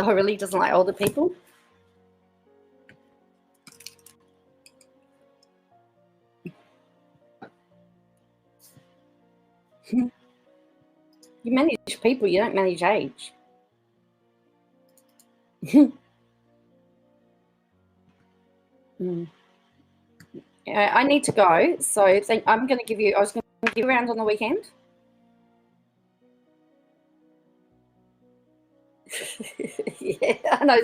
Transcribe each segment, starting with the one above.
Oh, really? Doesn't like older people? You manage people, you don't manage age. I need to go, so I'm going to give you, I was going to give you around on the weekend. Yeah, I know.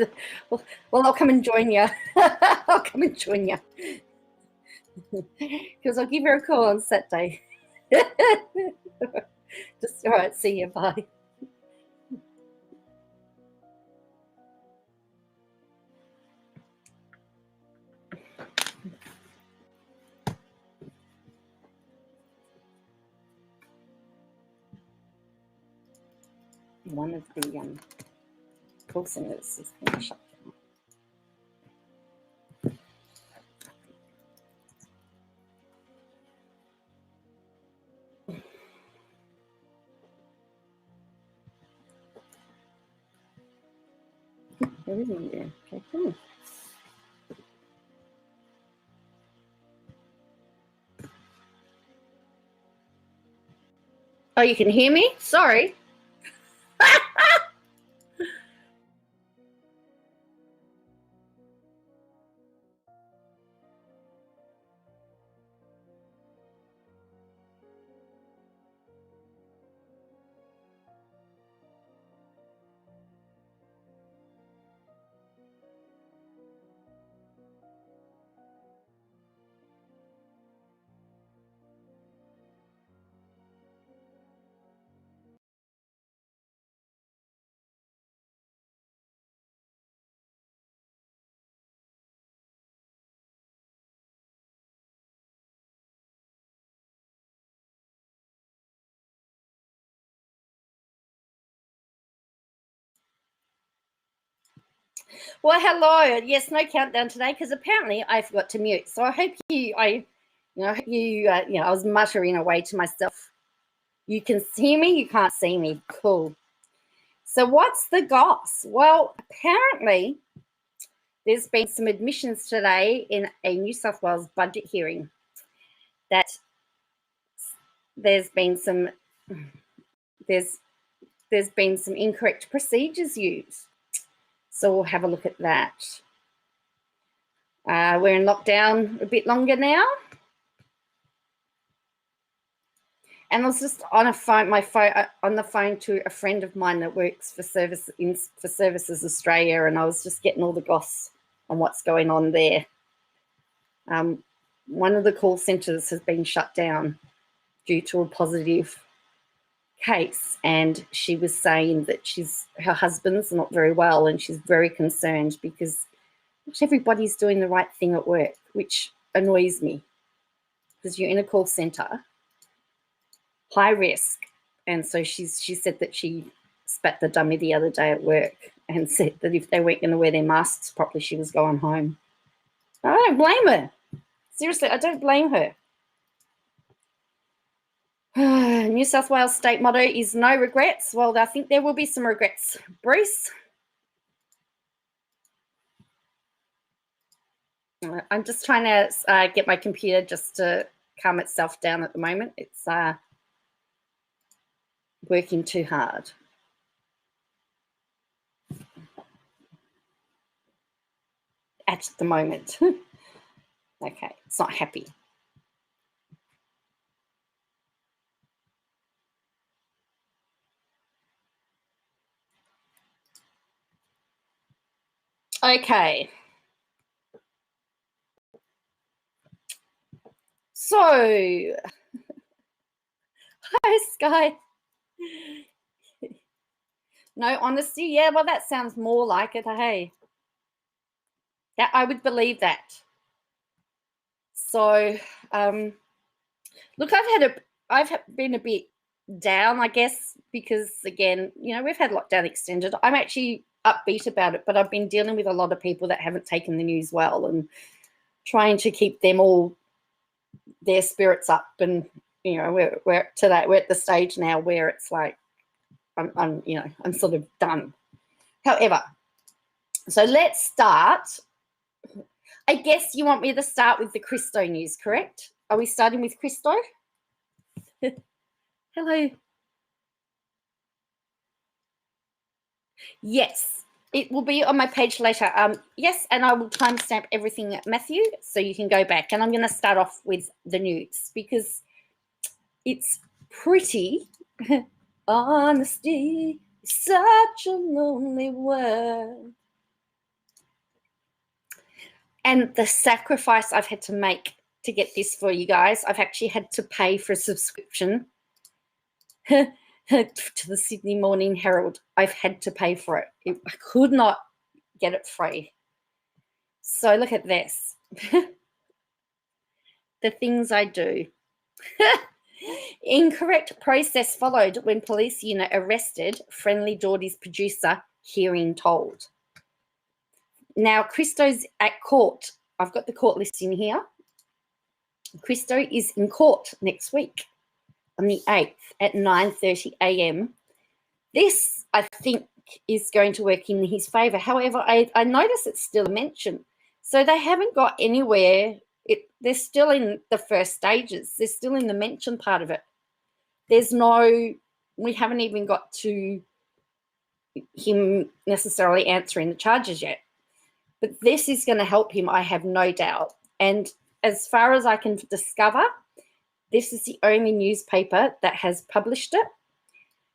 Well, I'll come and join you. I'll come and join you. Because I'll give you a call on Saturday. Just all right, see you, bye. One of the call centers is being shut down. There isn't there. Okay, cool. Oh, you can hear me? Sorry. Well, hello. Yes, no countdown today because apparently I forgot to mute. So I hope I was muttering away to myself. You can see me, you can't see me. Cool. So what's the goss? Well, apparently there's been some admissions today in a New South Wales budget hearing that there's been some incorrect procedures used. So we'll have a look at that. We're in lockdown a bit longer now. And I was just on the phone to a friend of mine that works for Services Australia, and I was just getting all the goss on what's going on there. One of the call centres has been shut down due to a positive case, and she was saying that her husband's not very well, and she's very concerned because not everybody's doing the right thing at work, which annoys me because you're in a call centre, high risk. And so she said that she spat the dummy the other day at work and said that if they weren't going to wear their masks properly, she was going home. I don't blame her. Seriously, I don't blame her. New South Wales state motto is no regrets. Well, I think there will be some regrets. Bruce? I'm just trying to get my computer just to calm itself down at the moment. It's working too hard. At the moment. Okay, it's not happy. Okay. So, hi, Sky. No honesty? Yeah, well, that sounds more like it, hey? That I would believe that. So, look, I've been a bit down, I guess, because, again, we've had lockdown extended. I'm actually upbeat about it, but I've been dealing with a lot of people that haven't taken the news well and trying to keep them all their spirits up. And we're at the stage now where it's like I'm sort of done. However, So let's start. I guess you want me to start with the Kristo news, correct? Are we starting with Kristo? Hello. Yes, it will be on my page later. Yes, and I will timestamp everything, Matthew, so you can go back. And I'm going to start off with the news because it's pretty. Honesty is such a lonely word. And the sacrifice I've had to make to get this for you guys, I've actually had to pay for a subscription to the Sydney Morning Herald. I've had to pay for it. I could not get it free. So look at this. The things I do. Incorrect process followed when police unit arrested Friendlyjordies producer, hearing told. Now, Kristo's at court. I've got the court list in here. Kristo is in court next week on the 8th at 9:30 a.m. This, I think, is going to work in his favour. However, I notice it's still a mention. So they haven't got anywhere. They're still in the first stages. They're still in the mention part of it. We haven't even got to him necessarily answering the charges yet. But this is going to help him, I have no doubt. And as far as I can discover, this is the only newspaper that has published it,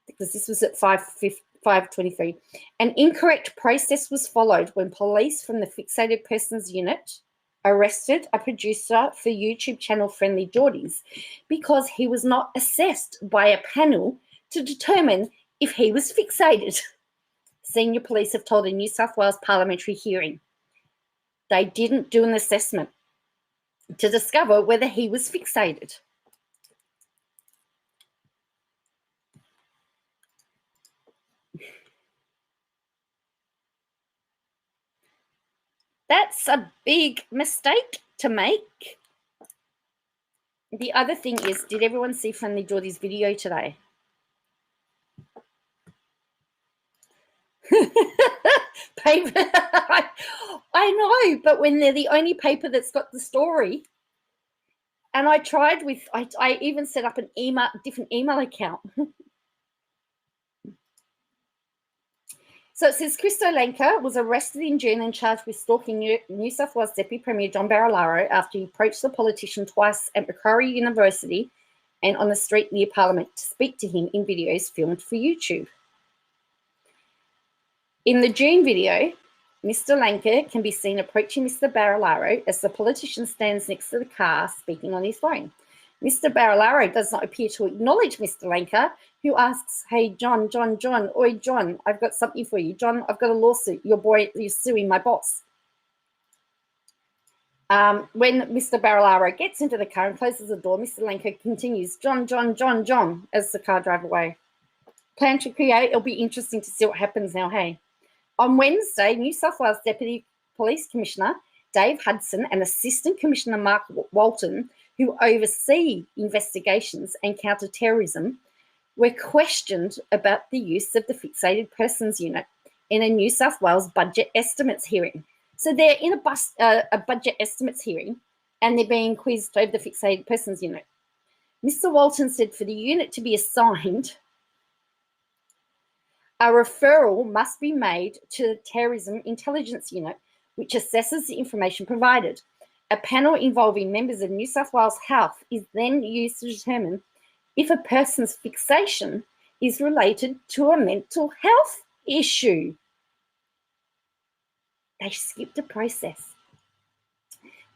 because this was at 5:23. An incorrect process was followed when police from the Fixated Persons Unit arrested a producer for YouTube channel Friendlyjordies because he was not assessed by a panel to determine if he was fixated. Senior police have told a New South Wales parliamentary hearing. They didn't do an assessment to discover whether he was fixated. That's a big mistake to make. The other thing is, did everyone see Friendlyjordies' video today? Paper. I know, but when they're the only paper that's got the story. And I tried with, I even set up an different email account. So it says Kristo Langker was arrested in June and charged with stalking New South Wales Deputy Premier John Barilaro after he approached the politician twice at Macquarie University and on the street near Parliament to speak to him in videos filmed for YouTube. In the June video, Mr. Langker can be seen approaching Mr. Barilaro as the politician stands next to the car speaking on his phone. Mr. Barilaro does not appear to acknowledge Mr. Langker, who asks, "Hey, John, oi, John, I've got something for you. John, I've got a lawsuit. You're suing my boss." When Mr. Barilaro gets into the car and closes the door, Mr. Langker continues, John, as the car drives away. Plan to create. It'll be interesting to see what happens now, hey. On Wednesday, New South Wales Deputy Police Commissioner Dave Hudson and Assistant Commissioner Mark Walton, who oversee investigations and counter-terrorism, were questioned about the use of the Fixated Persons Unit in a New South Wales budget estimates hearing. So they're in a budget estimates hearing and they're being quizzed over the Fixated Persons Unit. Mr. Walton said for the unit to be assigned, a referral must be made to the Terrorism Intelligence Unit, which assesses the information provided. A panel involving members of New South Wales Health is then used to determine if a person's fixation is related to a mental health issue. They skipped a process.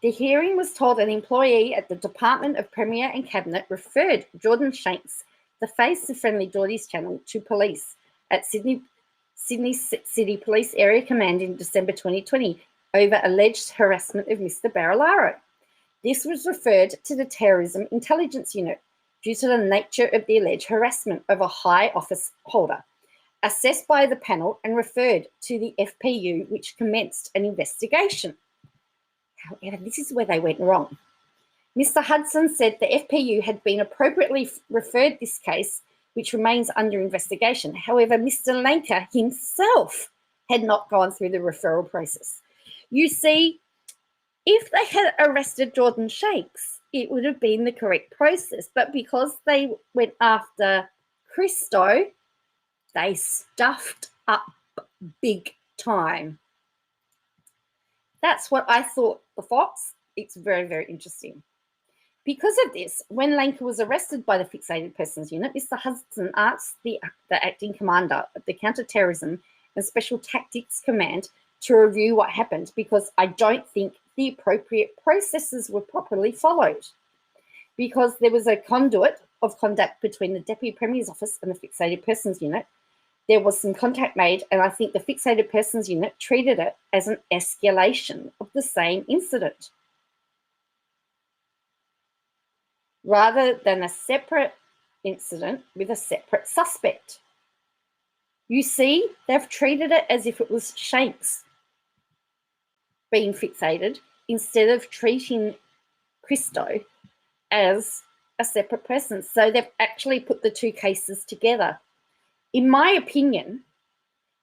The hearing was told an employee at the Department of Premier and Cabinet referred Jordan Shanks, the face of Friendlyjordies channel, to police at Sydney City Police Area Command in December 2020 over alleged harassment of Mr. Barilaro. This was referred to the Terrorism Intelligence Unit due to the nature of the alleged harassment of a high office holder, assessed by the panel and referred to the FPU, which commenced an investigation. However, this is where they went wrong. Mr. Hudson said the FPU had been appropriately referred this case, which remains under investigation. However, Mr. Langker himself had not gone through the referral process. You see, if they had arrested Jordan Shakes, it would have been the correct process. But because they went after Kristo, they stuffed up big time. That's what I thought, the Fox. It's very, very interesting. Because of this, when Langker was arrested by the Fixated Persons Unit, Mr. Hudson asked the acting commander of the Counter-Terrorism and Special Tactics Command to review what happened, because I don't think the appropriate processes were properly followed. Because there was a conduit of conduct between the Deputy Premier's Office and the Fixated Persons Unit, there was some contact made, and I think the Fixated Persons Unit treated it as an escalation of the same incident, rather than a separate incident with a separate suspect. You see, they've treated it as if it was Shakes being fixated instead of treating Kristo as a separate person. So they've actually put the two cases together. In my opinion,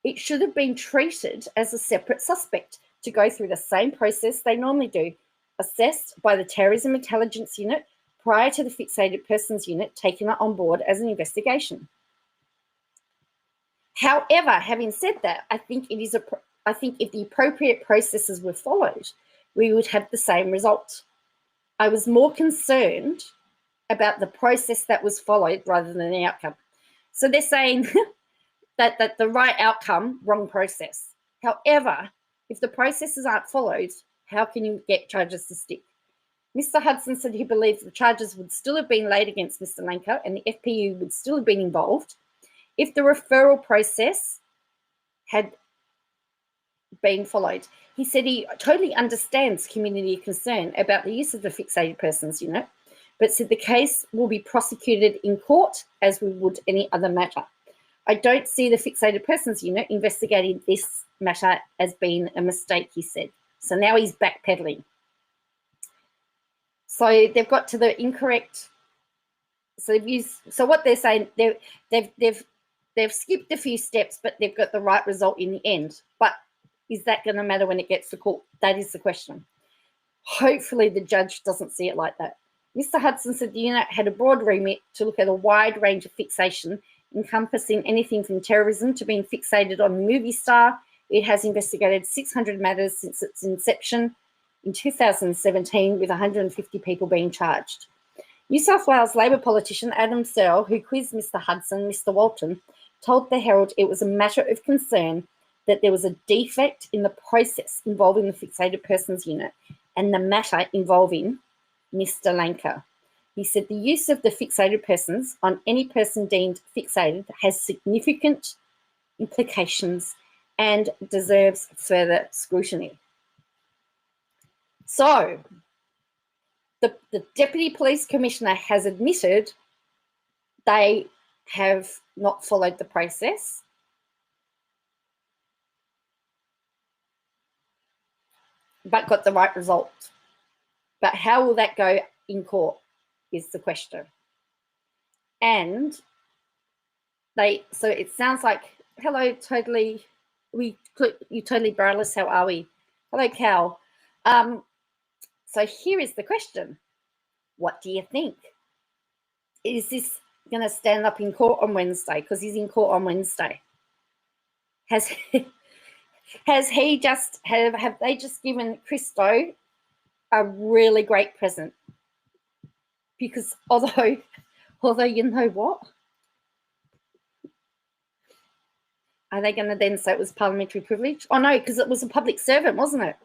it should have been treated as a separate suspect to go through the same process they normally do, assessed by the Terrorism Intelligence Unit prior to the Fixated Persons Unit taking it on board as an investigation. However, having said that, I think if the appropriate processes were followed, we would have the same result. I was more concerned about the process that was followed rather than the outcome. So they're saying that the right outcome, wrong process. However, if the processes aren't followed, how can you get charges to stick? Mr. Hudson said he believes the charges would still have been laid against Mr. Langker and the FPU would still have been involved if the referral process had been followed. He said he totally understands community concern about the use of the Fixated Persons Unit, but said the case will be prosecuted in court as we would any other matter. I don't see the Fixated Persons Unit investigating this matter as being a mistake, he said. So now he's backpedaling. So they've got to the incorrect. So what they're saying, they've skipped a few steps, but they've got the right result in the end. But is that going to matter when it gets to court? That is the question. Hopefully the judge doesn't see it like that. Mr. Hudson said the unit had a broad remit to look at a wide range of fixation, encompassing anything from terrorism to being fixated on a movie star. It has investigated 600 matters since its inception in 2017, with 150 people being charged. New South Wales Labor politician Adam Searle, who quizzed Mr. Hudson, Mr. Walton, told the Herald it was a matter of concern that there was a defect in the process involving the Fixated Persons Unit and the matter involving Mr. Langker. He said the use of the fixated persons on any person deemed fixated has significant implications and deserves further scrutiny. So, the Deputy Police Commissioner has admitted they have not followed the process. But got the right result. But how will that go in court is the question. And so it sounds like, hello, you totally barrelless, how are we? Hello, Cal. So here is the question. What do you think? Is this going to stand up in court on Wednesday? Because he's in court on Wednesday. Have they just given Kristo a really great present? Because although you know what? Are they going to then say it was parliamentary privilege? Oh no, because it was a public servant, wasn't it?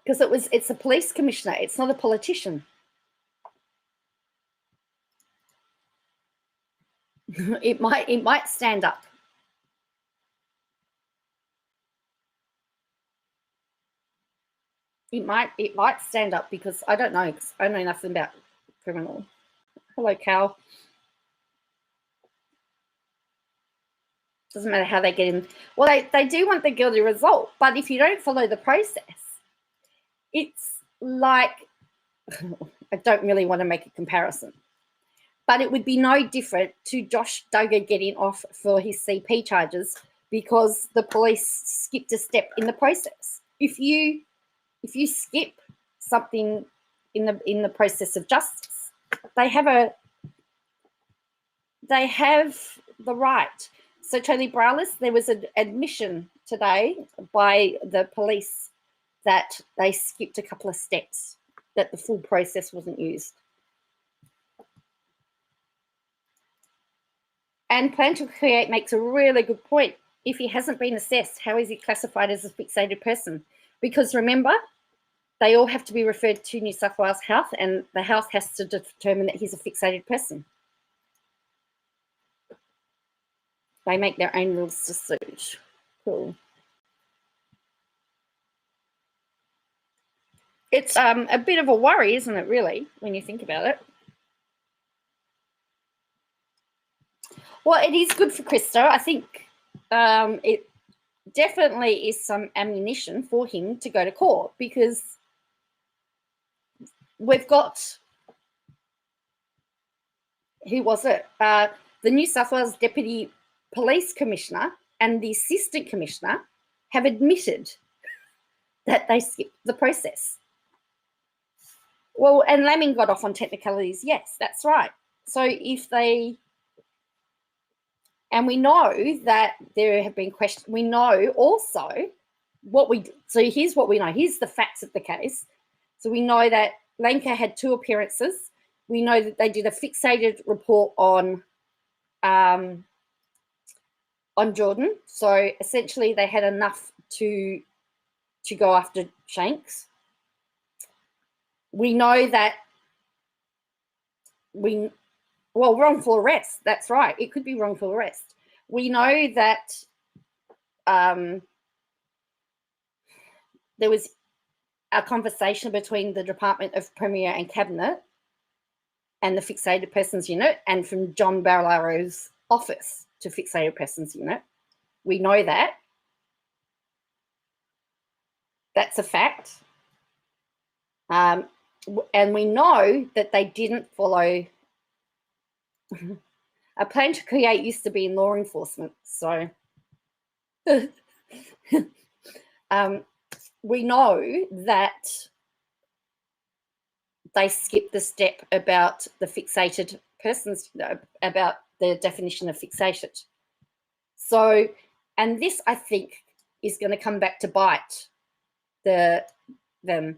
Because it's a police commissioner, it's not a politician. It might stand up. It might stand up, because I don't know, because I know nothing about criminal. Hello, Cal. Doesn't matter how they get in. Well, they do want the guilty result, but if you don't follow the process, it's like, I don't really want to make a comparison, But it would be no different to Josh Duggar getting off for his CP charges because the police skipped a step in the process. If you skip something in the process of justice, they have the right. So Tony Bralis, there was an admission today by the police that they skipped a couple of steps, that the full process wasn't used. And Plan to Create makes a really good point. If he hasn't been assessed, how is he classified as a fixated person? Because remember, they all have to be referred to New South Wales Health, and the health has to determine that he's a fixated person. They make their own rules to suit. Cool. It's a bit of a worry, isn't it, really, when you think about it? Well, it is good for Kristo. I think it definitely is some ammunition for him to go to court, because we've got, who was it? The New South Wales Deputy Police Commissioner and the Assistant Commissioner have admitted that they skipped the process. Well, and Laming got off on technicalities. Yes, that's right. So if they, and we know that there have been questions. We know also so here's what we know. Here's the facts of the case. So we know that Langker had 2 appearances. We know that they did a fixated report on Jordan. So essentially they had enough to go after Shanks. We know that wrongful arrest. That's right. It could be wrongful arrest. We know that there was a conversation between the Department of Premier and Cabinet and the Fixated Persons Unit, and from John Barilaro's office to Fixated Persons Unit. We know that. That's a fact. And we know that they didn't follow. A Plan to Create used to be in law enforcement, so we know that they skipped the step about the fixated persons, about the definition of fixated. So, and this, I think, is going to come back to bite them,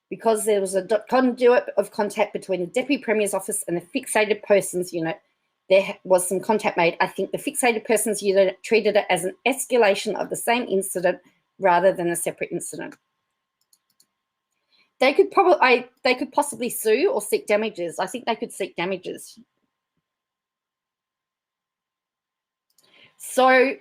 because there was a conduit of contact between the Deputy Premier's office and the Fixated Persons Unit. There was some contact made. I think the Fixated Persons Unit treated it as an escalation of the same incident rather than a separate incident. They could possibly sue or seek damages. I think they could seek damages. So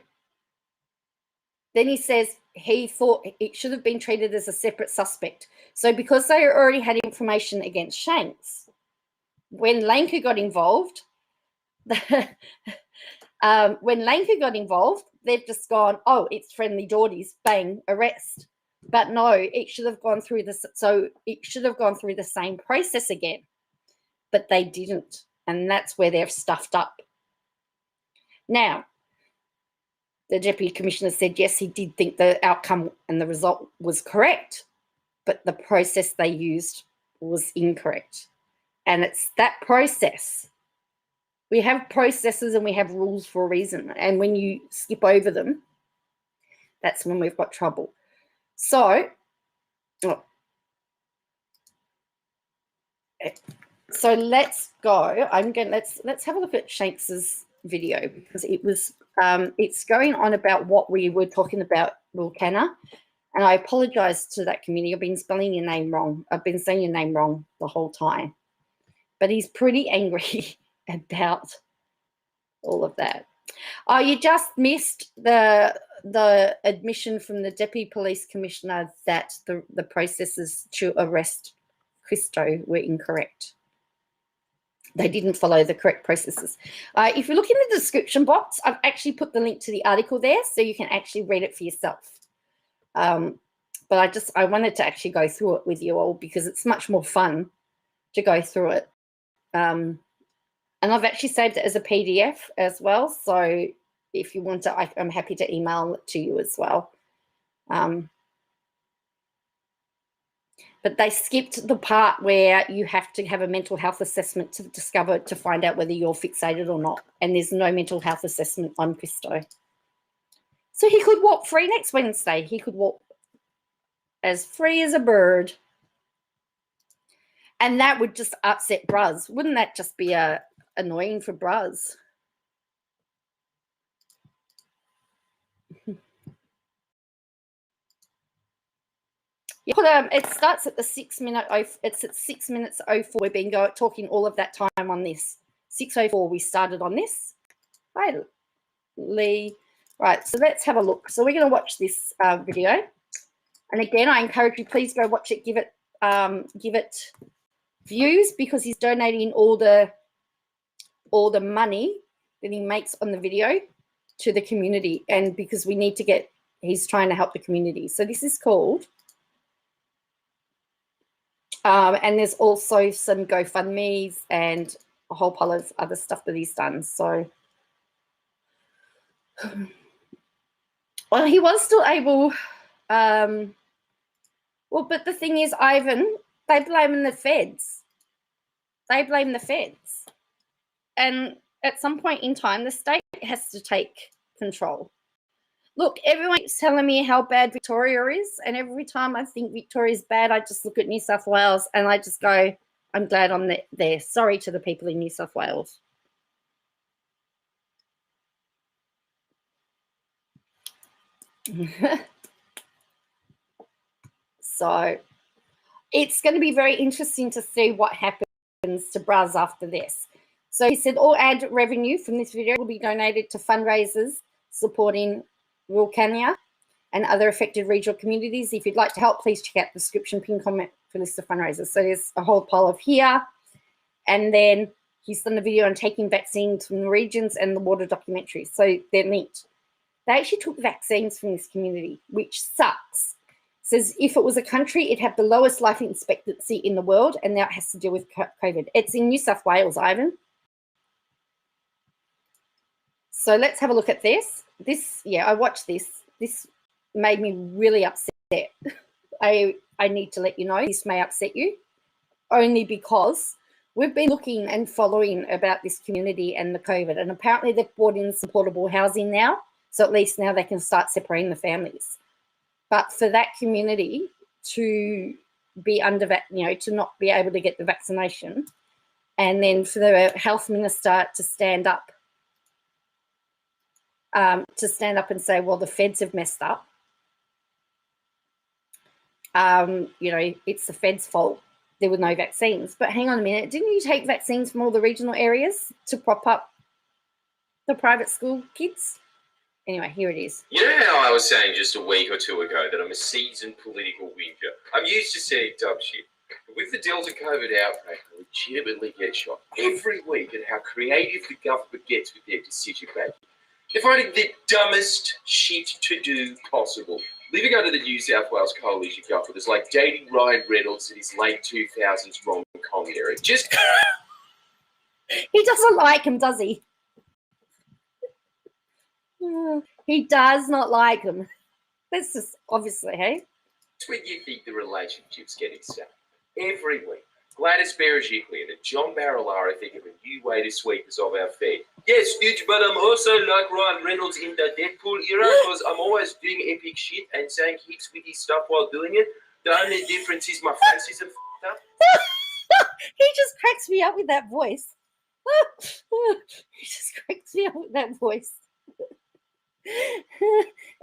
then he says he thought it should have been treated as a separate suspect. So because they already had information against Shanks, when Langker got involved, they've just gone, oh, it's Friendlyjordies, bang, arrest. But no, it should have gone through this. So it should have gone through the same process again, but they didn't, and that's where they're stuffed up. Now, the Deputy Commissioner said, yes, he did think the outcome and the result was correct, but the process they used was incorrect. And it's that process. We have processes and we have rules for a reason. And when you skip over them, that's when we've got trouble. So let's go. Let's have a look at Shanks's video, because it was it's going on about what we were talking about, Wilcanna, and I apologize to that community. I've been spelling your name wrong. I've been saying your name wrong the whole time, but he's pretty angry about all of that. Oh, you just missed the admission from the Deputy Police Commissioner that the processes to arrest Kristo were incorrect. They didn't follow the correct processes. If you look in the description box, I've actually put the link to the article there so you can actually read it for yourself. But I wanted to actually go through it with you all, because it's much more fun to go through it. And I've actually saved it as a PDF as well. So if you want to, I'm happy to email it to you as well. But they skipped the part where you have to have a mental health assessment to find out whether you're fixated or not. And there's no mental health assessment on Kristo. So he could walk free next Wednesday. He could walk as free as a bird. And that would just upset Bruz. Wouldn't that just be annoying for Bruz? It starts at the 6 minute. It's at 6 minutes 04. We've been talking all of that time on this. 6:04. We started on this. Hi, Lee. Right. So let's have a look. So we're going to watch this video. And again, I encourage you, please go watch it. Give it views, because he's donating all the money that he makes on the video to the community, and because we need to get. He's trying to help the community. So this is called. And there's also some GoFundMes and a whole pile of other stuff that he's done. So, well, he was still able. Well, but the thing is, Ivan, they blame the feds. They blame the feds. And at some point in time, the state has to take control. Look, everyone's telling me how bad Victoria is, and every time I think Victoria's bad, I just look at New South Wales and I just go, I'm glad I'm there. Sorry to the people in New South Wales. So it's going to be very interesting to see what happens to Bruz after this. So he said all ad revenue from this video will be donated to fundraisers supporting Wilcannia and other affected regional communities. If you'd like to help, please check out the description, pin comment for a list of fundraisers. So there's a whole pile of here. And then he's done a video on taking vaccines from the regions and the water documentary. So they're linked. They actually took vaccines from this community, which sucks. Says if it was a country, it'd have the lowest life expectancy in the world, and now it has to deal with COVID. It's in New South Wales, Ivan. So let's have a look at this. Yeah, I watched this. This made me really upset. I need to let you know this may upset you, only because we've been looking and following about this community and the COVID, and apparently they've brought in some portable housing now, so at least now they can start separating the families. But for that community to be to not be able to get the vaccination, and then for the health minister to stand up and say, well, the feds have messed up. It's the feds' fault. There were no vaccines. But hang on a minute. Didn't you take vaccines from all the regional areas to prop up the private school kids? Anyway, here it is. You know how I was saying just a week or two ago that I'm a seasoned political whinger? I'm used to seeing dumb shit. But with the Delta COVID outbreak, I legitimately get shocked every week at how creative the government gets with their decision making. They're finding the dumbest shit to do possible. Living under the New South Wales coalition government is like dating Ryan Reynolds in his late 2000s rom-com era. Just he doesn't like him, does he? He does not like him. That's just obviously, hey? It's when you think the relationship's getting set. Every week, Gladys Berejiklian and John Barilaro think of a new way to sweep us off our feet. Yes, bitch, but I'm also like Ryan Reynolds in the Deadpool era because I'm always doing epic shit and saying heaps witty stuff while doing it. The only difference is my face isn't f***ed up. He just cracks me up with that voice. He just cracks me up with that voice.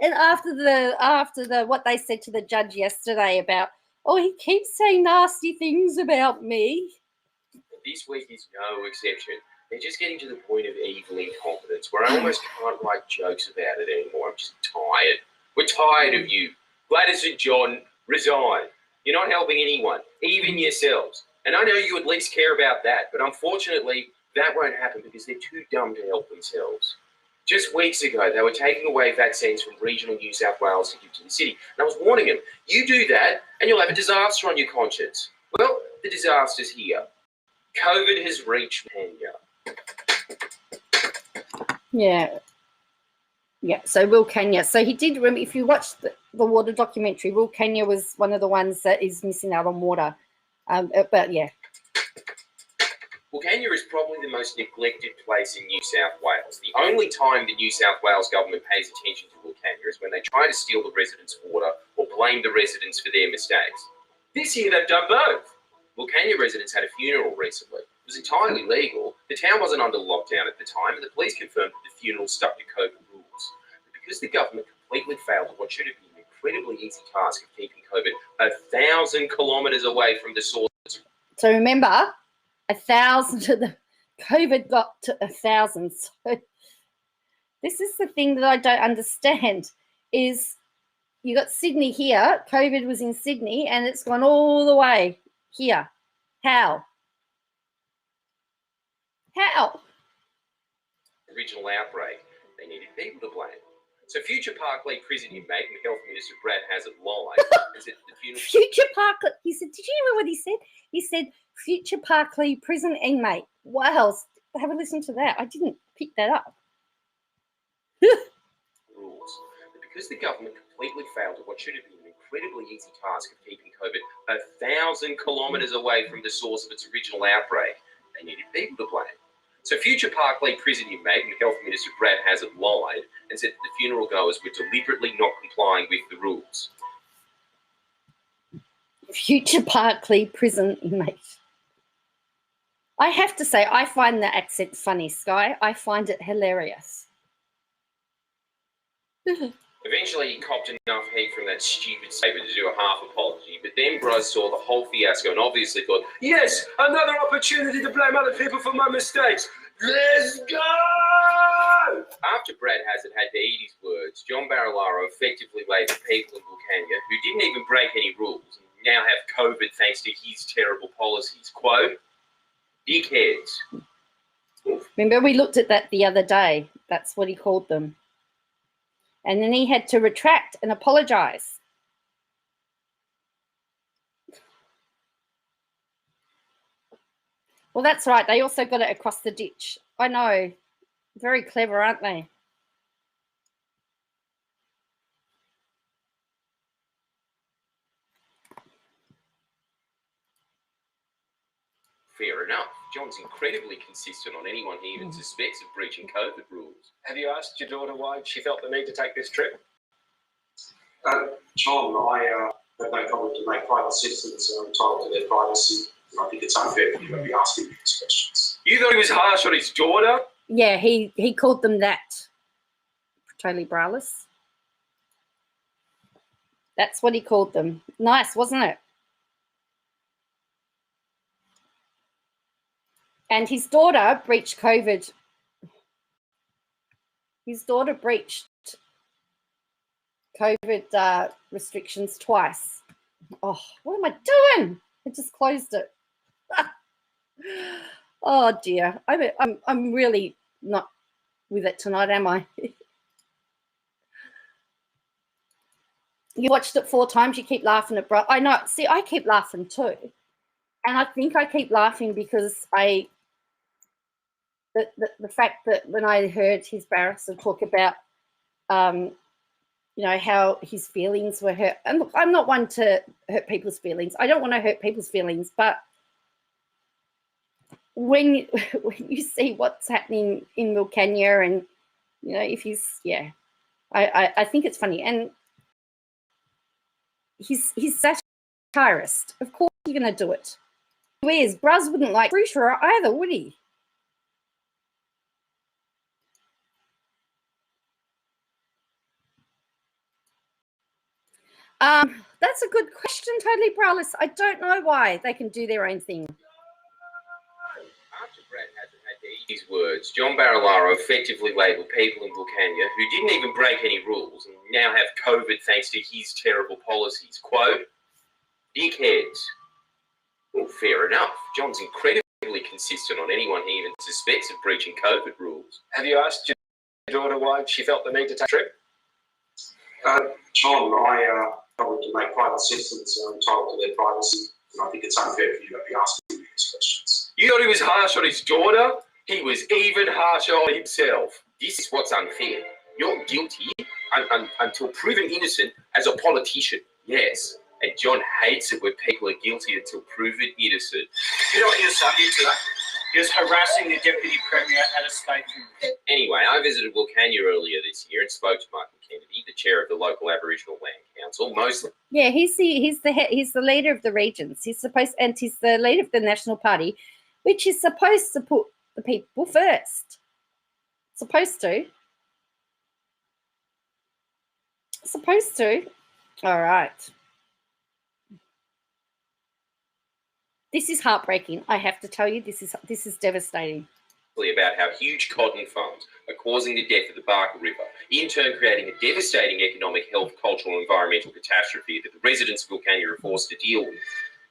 And after the what they said to the judge yesterday about, oh, he keeps saying nasty things about me. This week is no exception. They're just getting to the point of evil incompetence where I almost can't write jokes about it anymore. I'm just tired. We're tired of you. Gladys and John, resign. You're not helping anyone, even yourselves. And I know you at least care about that, but unfortunately, that won't happen because they're too dumb to help themselves. Just weeks ago, they were taking away vaccines from regional New South Wales to give to the city. And I was warning them, you do that and you'll have a disaster on your conscience. Well, the disaster's here. COVID has reached Kenya. Yeah. Yeah, so Will Kenya. So he did, remember, if you watch the water documentary, Will Kenya was one of the ones that is missing out on water. But yeah. Wilcannia is probably the most neglected place in New South Wales. The only time the New South Wales government pays attention to Wilcannia is when they try to steal the residents' water or blame the residents for their mistakes. This year they've done both. Wilcannia residents had a funeral recently. It was entirely legal. The town wasn't under lockdown at the time, and the police confirmed that the funeral stuck to COVID rules. But because the government completely failed at what should have been an incredibly easy task of keeping COVID 1,000 kilometres away from the source. So remember, 1,000 of the COVID got to 1,000. So this is the thing that I don't understand is you got Sydney here, COVID was in Sydney, and it's gone all the way here. How? How? Original outbreak, they needed people to blame. So future Parklea prison inmate and Health Minister Brad Hazzard lied and said the funeral... Future Parklea, he said, did you hear what he said? He said, future Parklea prison inmate. Wow, have a listen to that. I didn't pick that up. Rules. But because the government completely failed at what should have been an incredibly easy task of keeping COVID 1,000 kilometres away from the source of its original outbreak, they needed people to blame. So future Parklea prison inmate and Health Minister Brad Hazzard lied and said that the funeral goers were deliberately not complying with the rules. Future Parklea prison inmate. I have to say, I find the accent funny, Sky. I find it hilarious. Eventually, he copped enough heat from that stupid statement to do a half apology, but then Bros saw the whole fiasco and obviously thought, yes, another opportunity to blame other people for my mistakes. Let's go! After Brad Hazzard had to eat his words, John Barilaro effectively labelled people in Wilcannia who didn't even break any rules and now have COVID thanks to his terrible policies. Quote, dickheads. Remember, we looked at that the other day. That's what he called them. And then he had to retract and apologise. Well, that's right. They also got it across the ditch. I know. Very clever, aren't they? Fair enough. John's incredibly consistent on anyone he even suspects of breaching COVID rules. Have you asked your daughter why she felt the need to take this trip? John, I have no problem to make private citizens entitled to their privacy. And I think it's unfair for you to be asking me these questions. You thought he was harsh on his daughter? Yeah, he called them that. Totally braless. That's what he called them. Nice, wasn't it? And his daughter breached COVID. His daughter breached COVID restrictions twice. Oh, what am I doing? I just closed it. Oh dear. I'm really not with it tonight, am I? You watched it 4 times. You keep laughing at bro. I know. See, I keep laughing too, and I think I keep laughing because the fact that when I heard his barrister talk about, you know, how his feelings were hurt. And look, I'm not one to hurt people's feelings. I don't want to hurt people's feelings, but when you see what's happening in Wilcannia, and you know, if he's, yeah, I think it's funny. And he's satirist. Of course you're going to do it. He is. Bruz wouldn't like Fruiter either, would he? That's a good question, Totally Braless. I don't know why they can do their own thing. After Brad Hazzard had to eat his words, John Barilaro effectively labelled people in Wilcannia who didn't even break any rules and now have COVID thanks to his terrible policies. Quote, dickheads. Well, fair enough. John's incredibly consistent on anyone he even suspects of breaching COVID rules. Have you asked your daughter why she felt the need to take a trip? John, I probably to make private citizens entitled to their privacy, and I think it's unfair for you to be asking me these questions. You thought he was harsh on his daughter? He was even harsher on himself. This is what's unfair. You're guilty until proven innocent as a politician. Yes. And John hates it when people are guilty until proven innocent. You know what he was subject to that? He was harassing the Deputy Premier at a state convention. Anyway, I visited Wilcannia earlier this year and spoke to Michael Kennedy, the chair of the local Aboriginal Land Council. Yeah, he's the leader of the regions. He's the leader of the National Party, which is supposed to put the people first. Supposed to. All right. This is heartbreaking. I have to tell you, this is devastating. About how huge cotton farms are causing the death of the Barker River, in turn creating a devastating economic, health, cultural, and environmental catastrophe that the residents of Wilcannia are forced to deal with.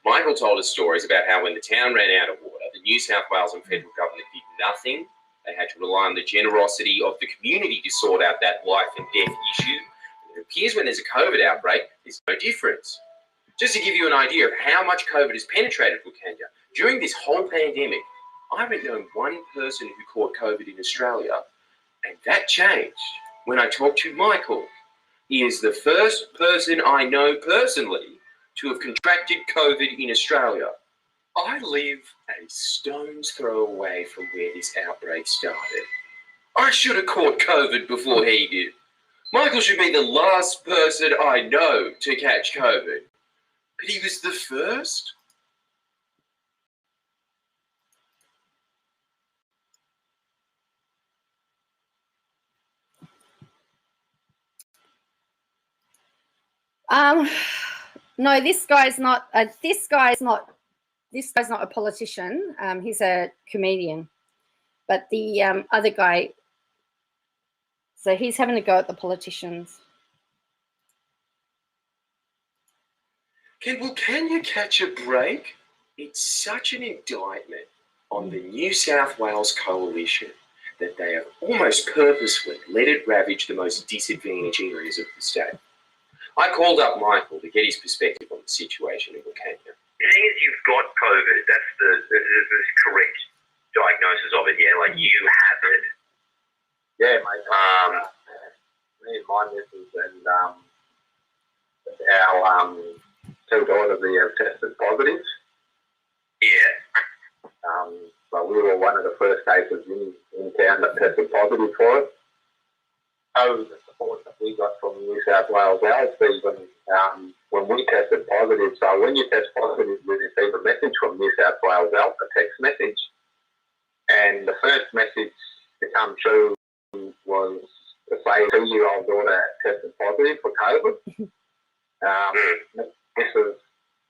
Michael told us stories about how when the town ran out of water, the New South Wales and federal government did nothing. They had to rely on the generosity of the community to sort out that life and death issue. And it appears when there's a COVID outbreak, there's no difference. Just to give you an idea of how much COVID has penetrated Wilcannia, during this whole pandemic, I haven't known one person who caught COVID in Australia, and that changed when I talked to Michael. He is the first person I know personally to have contracted COVID in Australia. I live a stone's throw away from where this outbreak started. I should have caught COVID before he did. Michael should be the last person I know to catch COVID. But he was the first? No, this guy's not a politician. He's a comedian. But the other guy, so he's having a go at the politicians. Can Wilcannia catch a break? It's such an indictment on the New South Wales coalition that they have almost purposefully let it ravage the most disadvantaged areas of the state. I called up Michael to get his perspective on the situation in Wilcannia. The thing is, you've got COVID. That's the correct diagnosis of it. Yeah, like you have it. Yeah, mate. Me and my missus and our two daughters have tested positive. Yeah. But we were one of the first cases in town that tested positive for it. So the support that we got from New South Wales Health, even when we tested positive. So when you test positive, you receive a message from New South Wales Health, a text message. And the first message to come through was to say a 2-year-old daughter tested positive for COVID.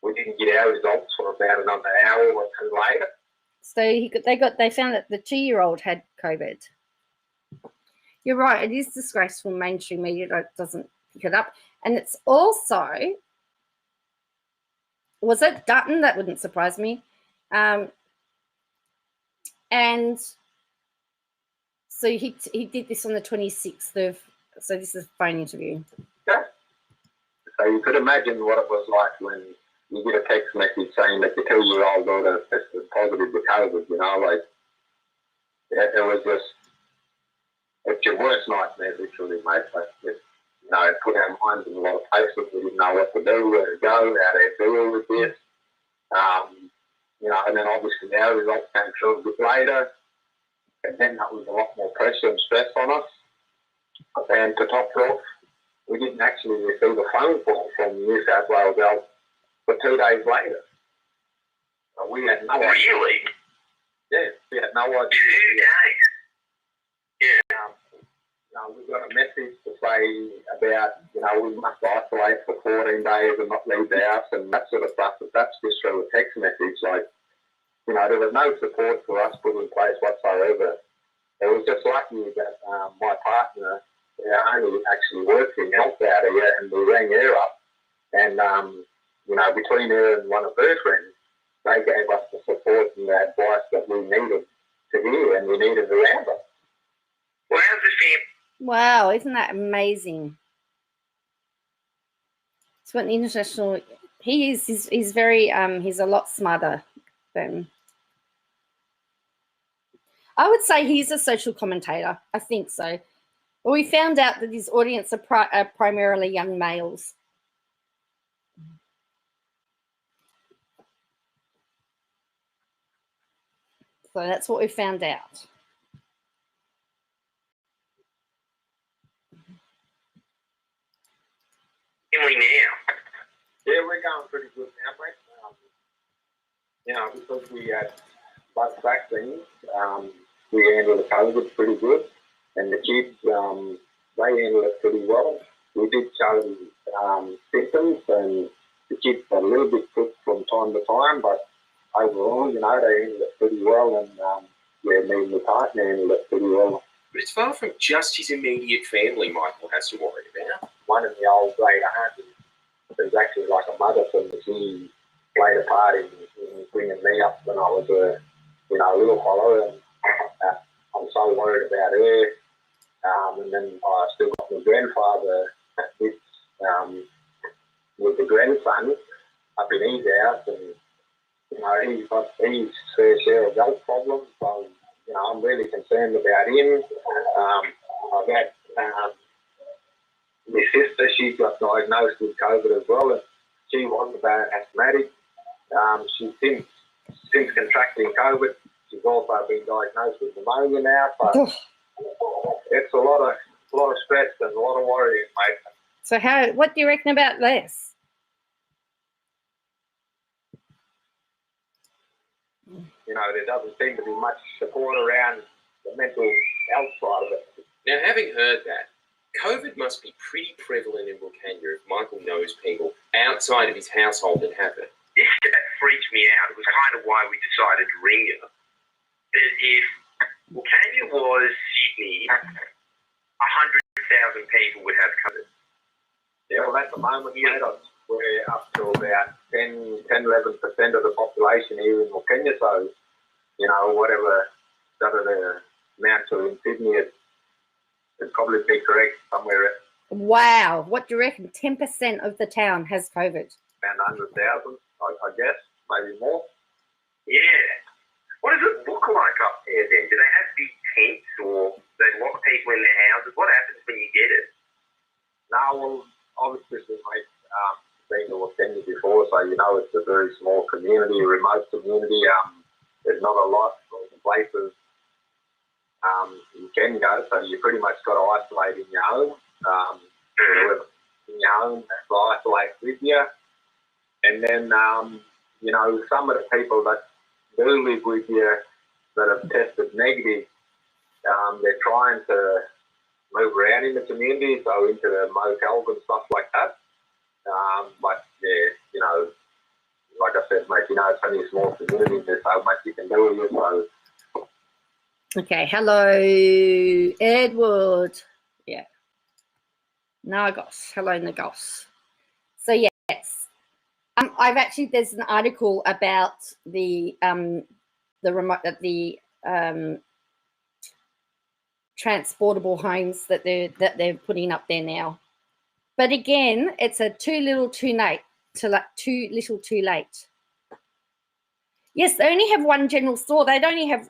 We didn't get our results for about another hour or two later. So they found that the 2-year-old had COVID. You're right. It is disgraceful. Mainstream media doesn't pick it up, and it's also, was it Dutton? That wouldn't surprise me. And so he did this on the 26th of. So this is a phone interview. Yeah. So you could imagine what it was like when you get a text message saying that your 2-year-old daughter tested positive with COVID. You know, like it was just. It's your worst nightmare, literally, mate. Like, it put our minds in a lot of places. We didn't know what to do, where to go, how to deal with this. And then obviously our results came through a bit later. And then that was a lot more pressure and stress on us. And to top it off, we didn't actually receive a phone call from New South Wales Health for 2 days later. So we had no idea. Really? Yeah, we had no idea. 2 days? Yeah. We got a message to say about, we must isolate for 14 days and not leave the house and that sort of stuff. But that's just through a text message. Like, there was no support for us put in place whatsoever. It was just lucky that my partner, only actually works in health out here, and we rang her up. And, between her and one of her friends, they gave us the support and the advice that we needed to hear and we needed around us. Well, how's the family? Wow, isn't that amazing? It's what the international. He is. He's very. He's a lot smarter than. I would say he's a social commentator. I think so. Well, we found out that his audience are primarily young males. So that's what we found out. Family now. Yeah, we're going pretty good now, mate. Because we had both vaccines, we handled the COVID pretty good, and the kids, they handled it pretty well. We did show symptoms, and the kids got a little bit sick from time to time, but overall, they handled it pretty well, and me and my partner handled it pretty well. But it's far from just his immediate family Michael has to worry about. One of the old great aunties was actually like a mother for me. She played a part in bringing me up when I was a little fellow, and I'm so worried about her. And then I still got my grandfather with the grandson up in his house, and he's got his fair share of health problems. So I'm really concerned about him. I've had my sister, she got diagnosed with COVID as well, and she was about asthmatic. She's since contracting COVID, she's also been diagnosed with pneumonia now. So it's a lot of stress and a lot of worrying, mate. So what do you reckon about this? There doesn't seem to be much support around the mental health side of it. Now, having heard that, COVID must be pretty prevalent in Wilcannia if Michael knows people outside of his household that have it. This freaked me out. It was kind of why we decided to ring you. That if Wilcannia was Sydney, 100,000 people would have COVID. Yeah, well, at the moment, mate, we're up to about 10-11% of the population here in Wilcannia. So, whatever that would amount to in Sydney, it'd probably be correct somewhere. Wow. What do you reckon? 10% of the town has COVID. Around 100,000, I guess, maybe more. Yeah. What does it look like up there then? Do they have big tents, or they lock people in their houses? What happens when you get it? No, well, obviously, mate, been to Wilcannia before, so it's a very small community, remote community. There's not a lot of places you can go, so you pretty much got to isolate in your home. In your home, isolate with you. And then, some of the people that do live with you that have tested negative, they're trying to move around in the community, so into the motels and stuff like that. But, yeah, like I said, mate, it's only a small community, there's so much you can do with it, so. Okay, hello, Edward. Yeah. Nagos. Hello, Nagos. So, yes. There's an article about the transportable homes that they're putting up there now. But again, it's a too little too late. Yes, they only have one general store. They'd only have,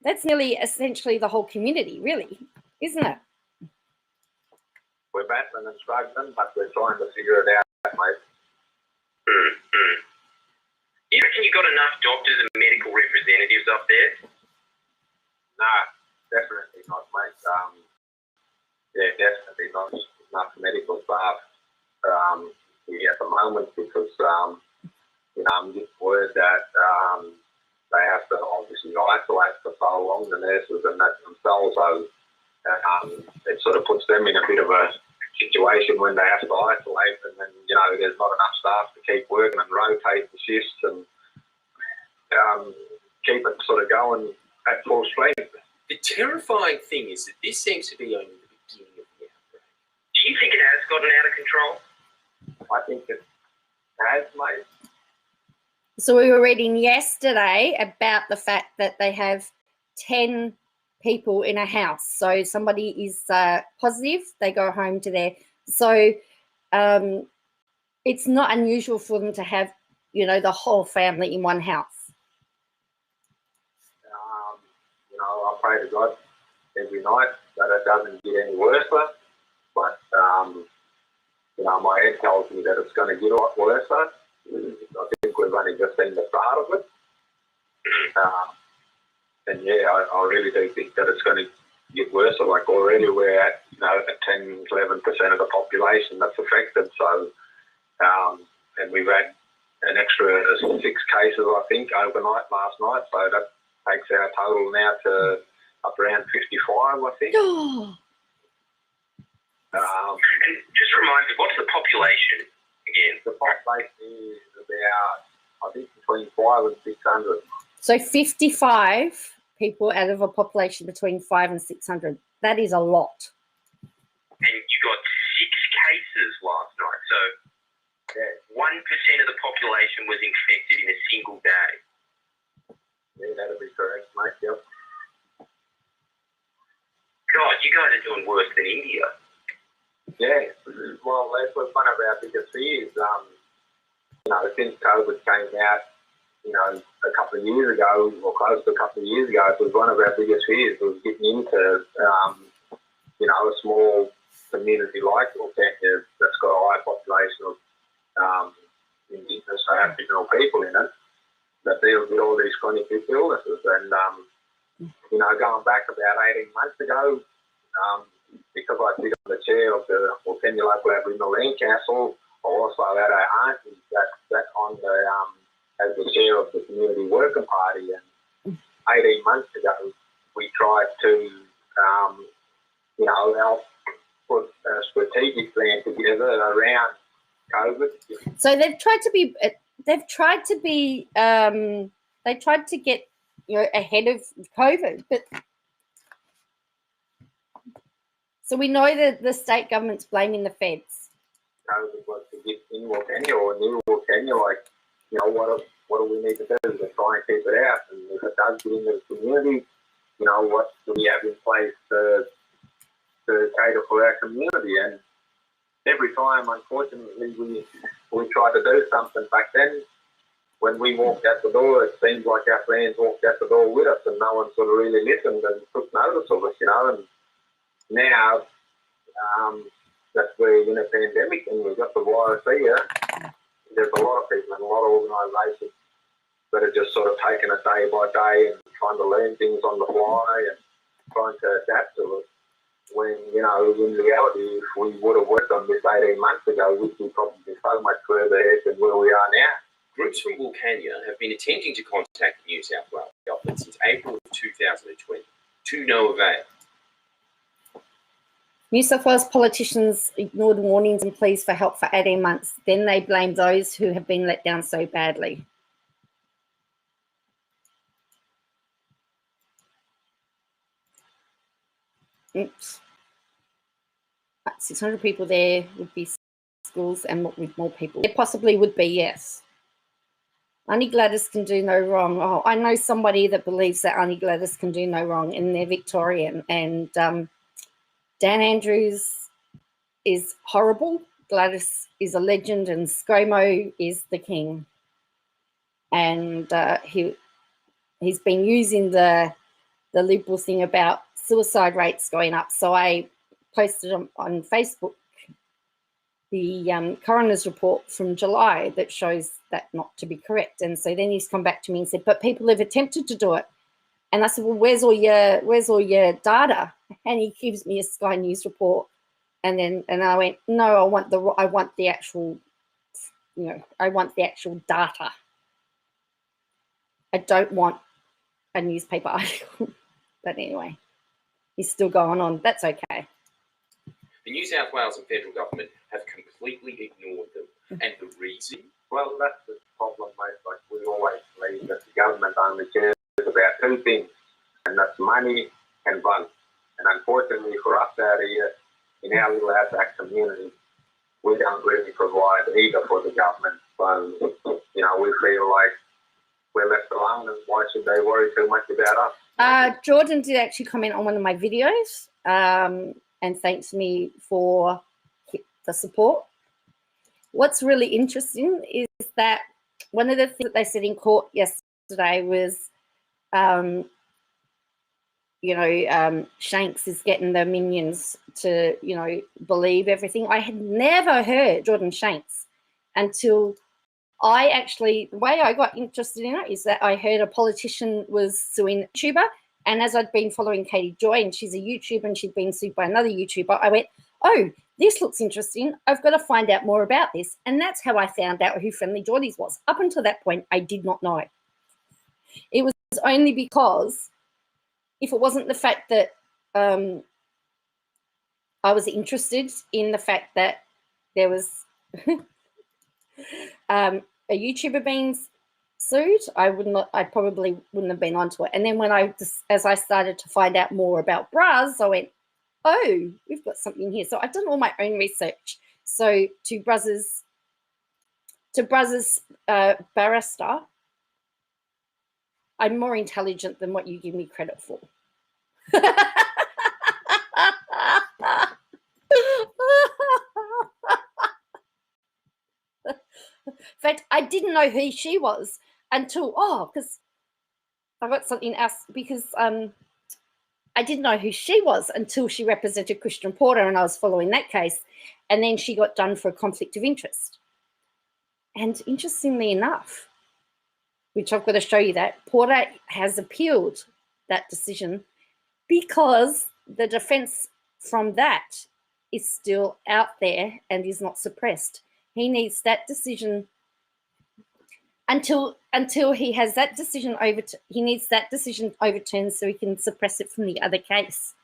that's nearly essentially the whole community, really, isn't it? We're battling and struggling, but we're trying to figure it out, mate. You reckon you got enough doctors and medical representatives up there? No, definitely not, mate. Definitely not enough medical staff at the moment, because I'm just worried that they have to obviously isolate for so long, the nurses and that themselves. So it sort of puts them in a bit of a situation when they have to isolate, and then there's not enough staff to keep working and rotate the shifts and keep it sort of going at full strength. The terrifying thing is that this seems to be only the beginning of the outbreak. Do you think it has gotten out of control? I think it has, mate. So we were reading yesterday about the fact that they have 10 people in a house. So somebody is positive, they go home to their. So it's not unusual for them to have, the whole family in one house. pray to God every night that it doesn't get any worse. But, you know, my head tells me that it's going to get a lot worse. I think we've only just seen the start of it. And yeah, I really do think that it's going to get worse. Like already we're at, you know, at 10, 11% of the population that's affected. So, and we've had an extra 6 cases, I think, overnight last night. So that takes our total now to up around 55, I think. And just remind me, what's the population again? The population is about, I think, between 5 and 600. So 55 people out of a population between 5 and 600. That is a lot. And you got 6 cases last night. So Yeah, 1% of the population was infected in a single day. yeah, that'll be correct, mate. Yep. God, you guys are doing worse than India. Yeah, well, that was one of our biggest fears. You know, since COVID came out, you know, a couple of years ago, or close to a couple of years ago, it was one of our biggest fears was getting into, you know, a small community like Lankan that's got a high population of Indigenous or Aboriginal people in it that deals with all these chronic illnesses. And, you know, going back about 18 months ago, because I sit on the chair of the Lankan Local Aboriginal Land Council, I also had our auntie that on the as the chair of the Community Working Party. And 18 months ago, we tried to, you know, help put a strategic plan together around COVID. So they tried to get, you know, ahead of COVID, but so we know that the state government's blaming the feds. COVID was to get in Lankan or near Lankan, like, you know, what do we need to do to try and keep it out? And if it does get into the community, you know, what do we have in place to cater for our community? And every time, unfortunately, we try to do something back then. When we walked out the door, it seems like our friends walked out the door with us, and no one sort of really listened and took notice of us, you know. And now that we're in a pandemic and we've got the virus here, there's a lot of people and a lot of organisations that are just sort of taking it day by day and trying to learn things on the fly and trying to adapt to it. When, you know, in reality, if we would have worked on this 18 months ago, we'd be probably so much further ahead than where we are now. Groups from Wilcannia have been attempting to contact the New South Wales government since April of 2020, to no avail. New South Wales politicians ignored warnings and pleas for help for 18 months. Then they blamed those who have been let down so badly. Oops. 600 people there would be schools and with more people. There possibly would be, yes. Auntie Gladys can do no wrong. Oh, I know somebody that believes that Auntie Gladys can do no wrong, and they're Victorian. And Dan Andrews is horrible. Gladys is a legend, and ScoMo is the king. And he's been using the Liberal thing about suicide rates going up. So I posted on Facebook the coroner's report from July that shows that not to be correct. And so then he's come back to me and said, but people have attempted to do it. And I said, well, where's all your data? And he gives me a Sky News report. And I went, no, I want the actual, you know, I want the actual data. I don't want a newspaper article. But anyway, he's still going on. That's okay. The New South Wales and federal government have completely ignored them. And the reason? Well, that's the problem, mate. Like, we always believe that the government only cares about 2 things, and that's money and vote. And unfortunately for us out here, in our little outback community, we don't really provide either for the government. So, you know, we feel like we're left alone, and why should they worry too much about us? Jordan did actually comment on one of my videos and thanks me for the support. What's really interesting is that one of the things that they said in court yesterday was you know, Shanks is getting the minions to, you know, believe everything. I had never heard Jordan Shanks until I actually, the way I got interested in it is that I heard a politician was suing a YouTuber. And as I'd been following Katie Joy, and she's a YouTuber and she'd been sued by another YouTuber, I went, oh, this looks interesting. I've got to find out more about this. And that's how I found out who Friendlyjordies was. Up until that point, I did not know. It was only because if it wasn't the fact that I was interested in the fact that there was a YouTuber being sued, I probably wouldn't have been onto it. And then as I started to find out more about bras, I went, oh, we've got something here. So I've done all my own research. So to Brazz's barrister, I'm more intelligent than what you give me credit for. In fact, I didn't know who she was until, because I got something else, because I didn't know who she was until she represented Christian Porter and I was following that case. And then she got done for a conflict of interest. And interestingly enough, which I've got to show you that, Porter has appealed that decision because the defense from that is still out there and is not suppressed. He needs that decision until he has that decision he needs that decision overturned so he can suppress it from the other case.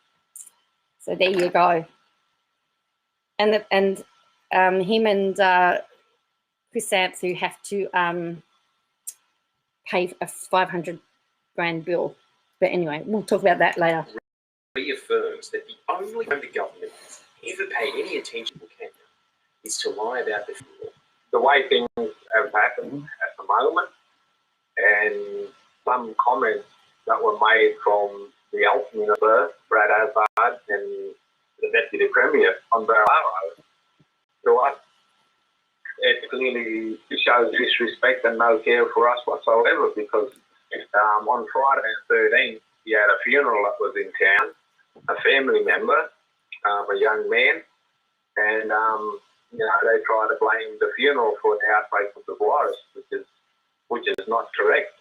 So there you go. And him and Chris Anthu have to pay a 500 grand bill. But anyway, we'll talk about that later. Reaffirms that the only time the government has ever paid any attention to Kenya is to lie about the funeral. The way things have happened at the moment, and some comments that were made from the Alton Minister, Brad Azad, and the Deputy Premier on Barrow, to us, it clearly shows disrespect and no care for us whatsoever, because on Friday the 13th, he had a funeral that was in town, a family member, a young man, and you know, they try to blame the funeral for the outbreak of the virus, which is not correct.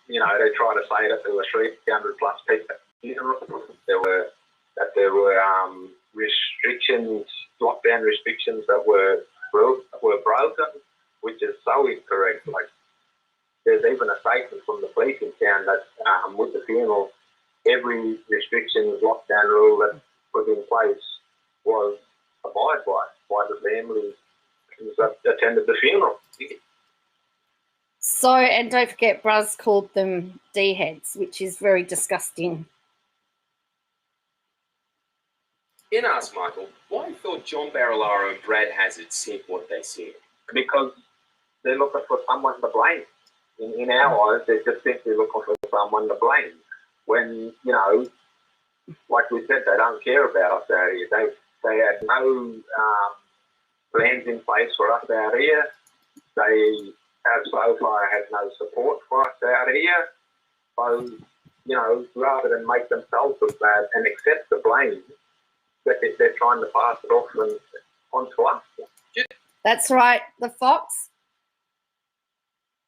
You know, they try to say that there were 300 plus people at the funeral. There were restrictions, lockdown restrictions that were broken, which is so incorrect. Like, there's even a statement from the police in town that with the funeral, every restrictions, lockdown rule that was in place was abided by the family that attended the funeral. So, and don't forget, Braz called them D-heads, which is very disgusting. Then asked Michael, why thought John Barilaro and Brad Hazard said what they said? Because they're looking for someone to blame. In our eyes, they're just simply looking for someone to blame. When, you know, like we said, they don't care about us out here. They had no plans in place for us out here. They have so far had no support for us out here. So, you know, rather than make themselves look bad and accept the blame, they're trying to pass it off onto us. That's right, the Fox.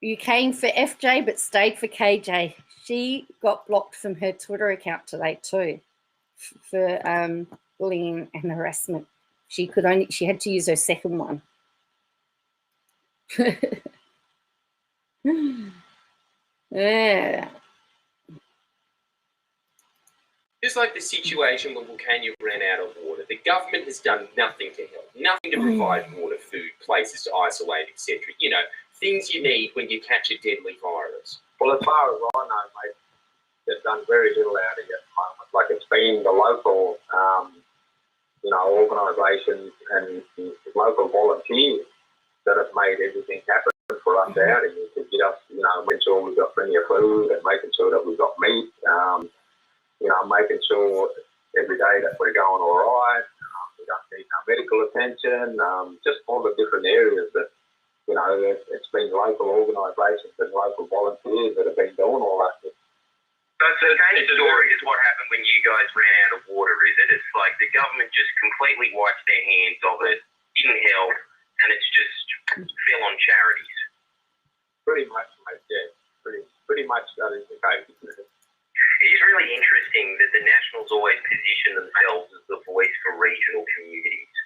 You came for FJ but stayed for KJ. She got blocked from her Twitter account today too for bullying and harassment. She had to use her second one. Yeah. Just like the situation when Wilcannia ran out of water, the government has done nothing to help, nothing to provide water, food, places to isolate, etc. You know, things you need when you catch a deadly virus. Well, as far as I know, mate, they've done very little out here at the moment. Like, it's been the local, you know, organisations and local volunteers that have made everything happen for us out here to get us, you know, making sure we've got plenty of food and making sure that we've got meat, you know, making sure every day that we're going all right, we don't need no medical attention, just all the different areas that, you know, it's been local organisations and local volunteers that have been doing all that. So it's the same story as what happened when you guys ran out of water, is it? It's like the government just completely wiped their hands of it, didn't help, and it's just fell on charities. Pretty much, mate, yeah. Pretty much that is the case. It is really interesting that the Nationals always position themselves as the voice for regional communities.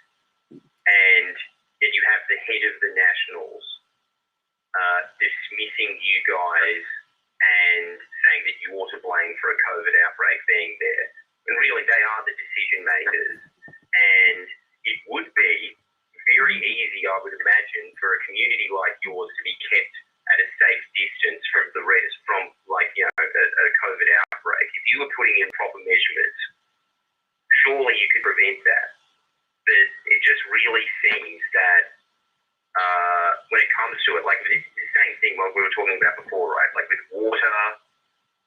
And then you have the head of the Nationals dismissing you guys and saying that you ought to blame for a COVID outbreak being there. And really, they are the decision makers. And it would be very easy, I would imagine, for a community like yours to be kept at a safe distance from the rest, from a COVID outbreak. If you were putting in proper measurements, surely you could prevent that. But it just really seems that when it comes to it, like the same thing what we were talking about before, right? Like with water,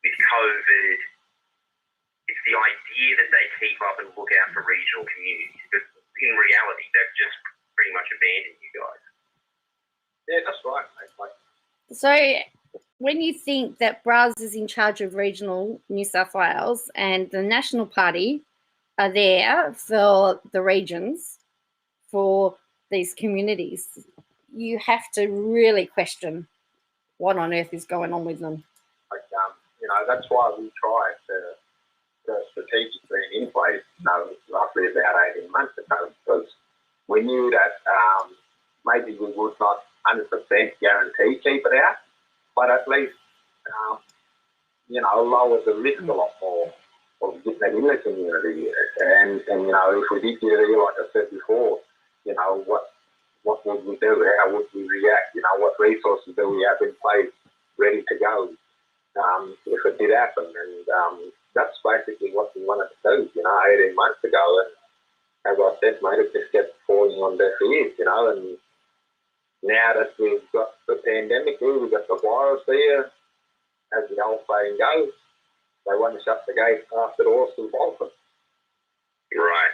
with COVID, it's the idea that they keep up and look out for regional communities. But in reality, they've just pretty much abandoned you guys. Yeah, that's right, mate. So when you think that Braz is in charge of regional New South Wales and the National Party are there for the regions, for these communities, you have to really question what on earth is going on with them. Like, that's why we try to strategically in place, roughly about 18 months ago, because we knew that maybe we would not 100% guarantee keep it out, but at least, lower the risk a lot more of getting it in the community. And if we did get it, like I said before, what would we do? How would we react? What resources do we have in place ready to go if it did happen? And that's basically what we wanted to do, 18 months ago. And as I said, mate, it just kept falling on deaf ears, and now that we've got the pandemic here, we've got the virus here, as the old saying goes, they want to shut the gate after the horse is bolted. Right.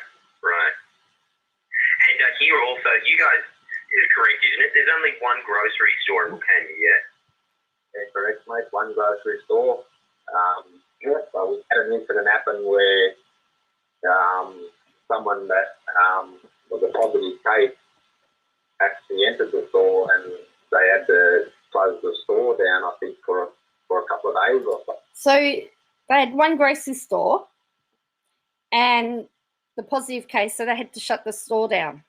And here also, you guys, this is correct, isn't it? There's only one grocery store in Wilcannia, yeah? Yeah, correct, mate. One grocery store. So we had an incident happen where someone that was a positive case actually entered the store and they had to close the store down, I think, for a couple of days or so. So they had one grocery store and the positive case, so they had to shut the store down.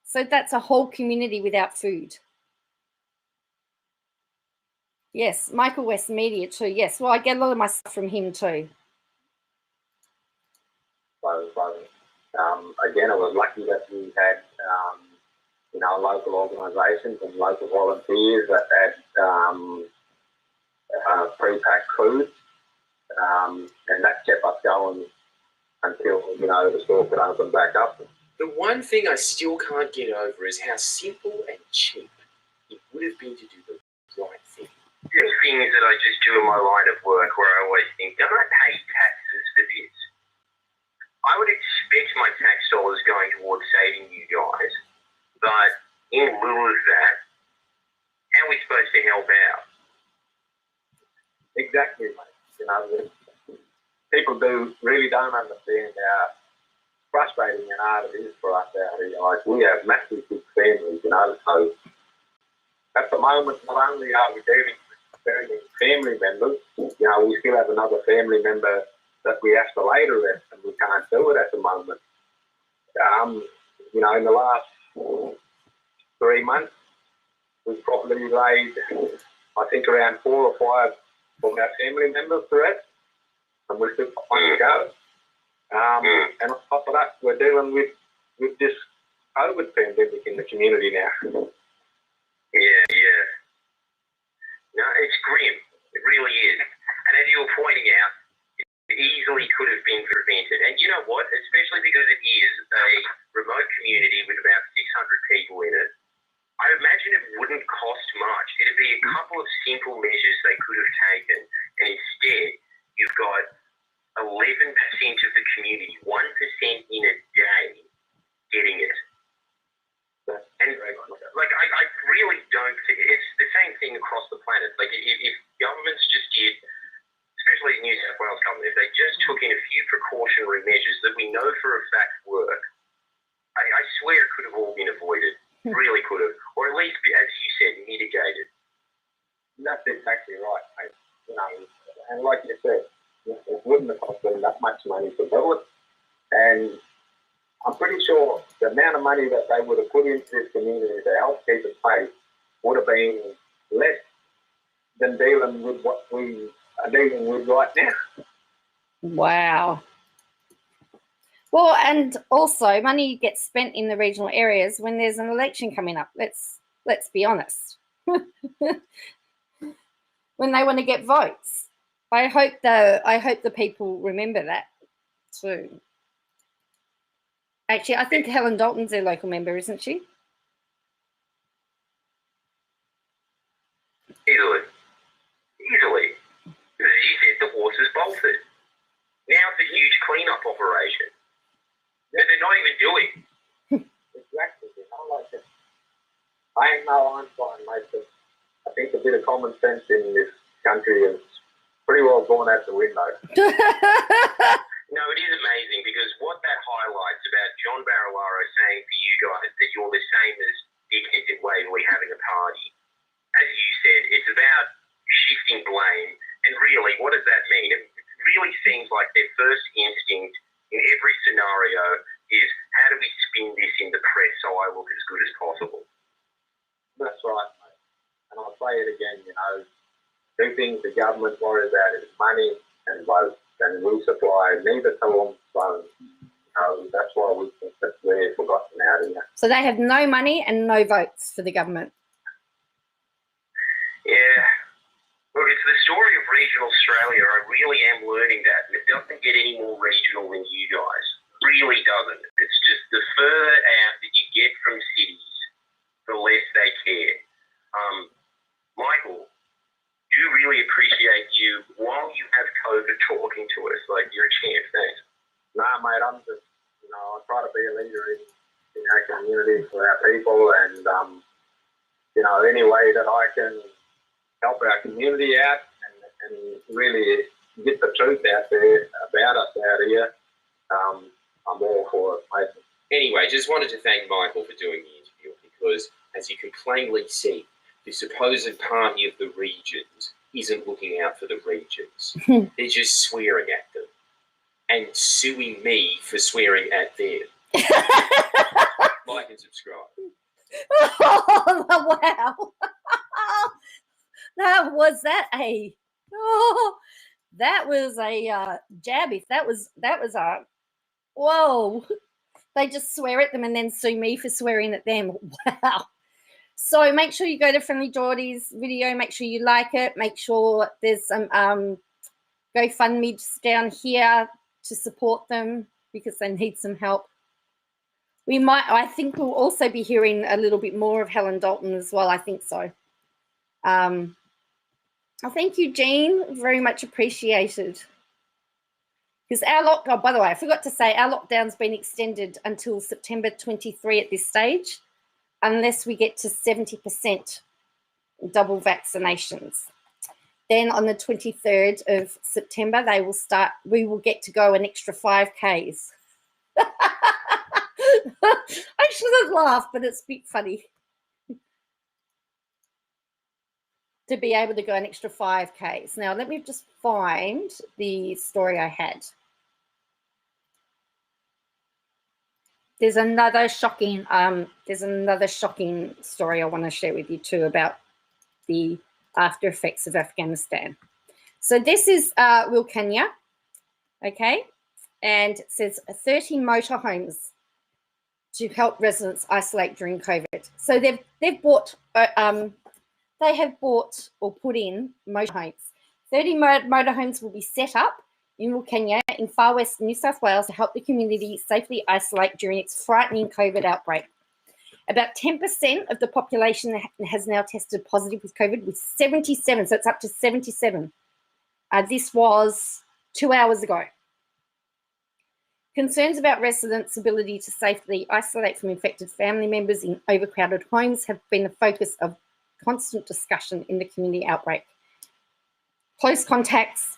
So that's a whole community without food. Yes, Michael West Media too. Yes, well, I get a lot of my stuff from him too. So again, I was lucky that we had, local organisations and local volunteers that had pre-packed food, and that kept us going until, the store could open back up. The one thing I still can't get over is how simple and cheap it would have been to do the right thing. There's things that I just do in my line of work where I always think, don't I pay taxes for this? I would expect my tax dollars going towards saving you guys, but in lieu of that, how are we supposed to help out? Exactly, mate. People really don't understand how frustrating and hard it is for us out here. Like, we have massive big families, so at the moment, not only are we dealing with very many family members, we still have another family member that we have to later arrest, and we can't do it at the moment. In the last 3 months, we've probably laid, I think, around 4 or 5 of our family members to rest, and we've still got one to go. And on top of that, we're dealing with this COVID pandemic in the community now. Yeah. No, it's grim. It really is. And as you were pointing out, it easily could have been prevented. And you know what? Especially because it is a remote community with about 600 people in it, I imagine it wouldn't cost much. It'd be a couple of simple measures they could have taken. And instead, you've got 11% of the community, 1% in a day, getting it. And I really don't. It's the same thing across the planet. Like if governments just did, especially New South Wales or at least, as you said, mitigated. That's exactly right, mate. You know, and like you said, it wouldn't have cost them that much money to do it. And I'm pretty sure the amount of money that they would have put into this community to help keep it safe would have been less than dealing with what we are dealing with right now. Wow. Well, and also money gets spent in the regional areas when there's an election coming up. Let's be honest. When they want to get votes. I hope the people remember that too. Actually, I think Helen Dalton's their local member, isn't she? Easily. Because as you said, the horses bolted. Now it's a huge clean-up operation that they're not even doing. Exactly. You know, like I ain't no Einstein, mate, but I think a bit of common sense in this country is pretty well gone out the window. No, it is amazing because what that highlights about John Barilaro saying for you guys that you're the same as dickheads in Waverley having a party. As you said, it's about shifting blame. And really, what does that mean? It really seems like their first instinct in every scenario is how do we spin this in the press so I look as good as possible? That's right, mate. And I'll say it again, you know, two things the government worries about is money and votes. And we supply neither to them, so that's why we think that we're forgotten out here. So they have no money and no votes for the government. Yeah. Look, it's the story of regional Australia. I really am learning that. And it doesn't get any more regional than you guys. It really doesn't. It's just the further out that you get from cities, the less they care. Michael, do really appreciate you while you have COVID talking to us. Like, you're a champ. Thanks. Nah, mate, I'm just, you know, I try to be a leader in our community for our people and, you know, any way that I can help our community out and really get the truth out there about us out here, I'm all for it, mate. Anyway, just wanted to thank Michael for doing the interview because, as you can plainly see, the supposed party of the regions isn't looking out for the regions. They're just swearing at them and suing me for swearing at them. Like and subscribe. Oh, wow. That was a jab. If that was a whoa. They just swear at them and then sue me for swearing at them. Wow. So make sure you go to Friendlyjordies video. Make sure you like it. Make sure there's some GoFundMe just down here to support them because they need some help. I think we'll also be hearing a little bit more of Helen Dalton as well. I think so. Thank you, Jean. Very much appreciated. Because by the way, I forgot to say, our lockdown's been extended until September 23 at this stage, unless we get to 70% double vaccinations. Then on the 23rd of September, we will get to go an extra 5Ks. I should have laughed, but it's a bit funny to be able to go an extra 5Ks. Now, let me just find the story I had. There's another shocking story I want to share with you too about the after effects of Afghanistan. So this is Wilcannia, okay, and it says 30 motorhomes to help residents isolate during COVID. So they have bought or put in motorhomes. 30 motorhomes will be set up in Wilcannia in far west New South Wales to help the community safely isolate during its frightening COVID outbreak. About 10% of the population has now tested positive with COVID, with 77, so it's up to 77. This was 2 hours ago. Concerns about residents' ability to safely isolate from infected family members in overcrowded homes have been the focus of constant discussion in the community outbreak. Close contacts,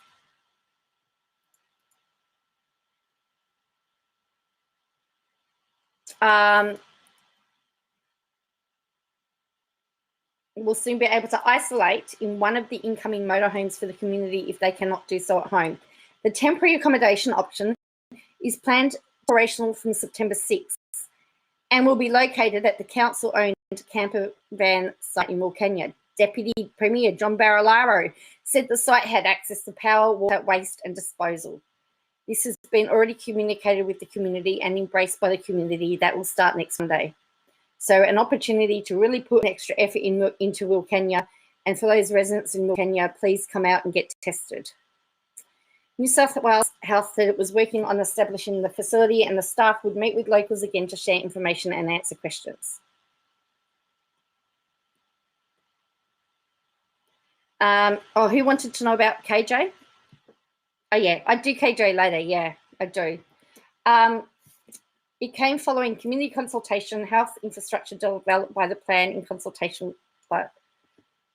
will soon be able to isolate in one of the incoming motorhomes for the community if they cannot do so at home. The temporary accommodation option is planned operational from September 6th and will be located at the council-owned camper van site in Wilcannia. Deputy Premier John Barilaro said the site had access to power, water, waste and disposal. This has been already communicated with the community and embraced by the community. That will start next Monday. So an opportunity to really put extra effort into Wilcannia. And for those residents in Wilcannia, please come out and get tested. New South Wales Health said it was working on establishing the facility and the staff would meet with locals again to share information and answer questions. Who wanted to know about KJ? Oh, yeah, I do KJ later. Yeah, I do. It came following community consultation, health infrastructure developed by the plan in consultation.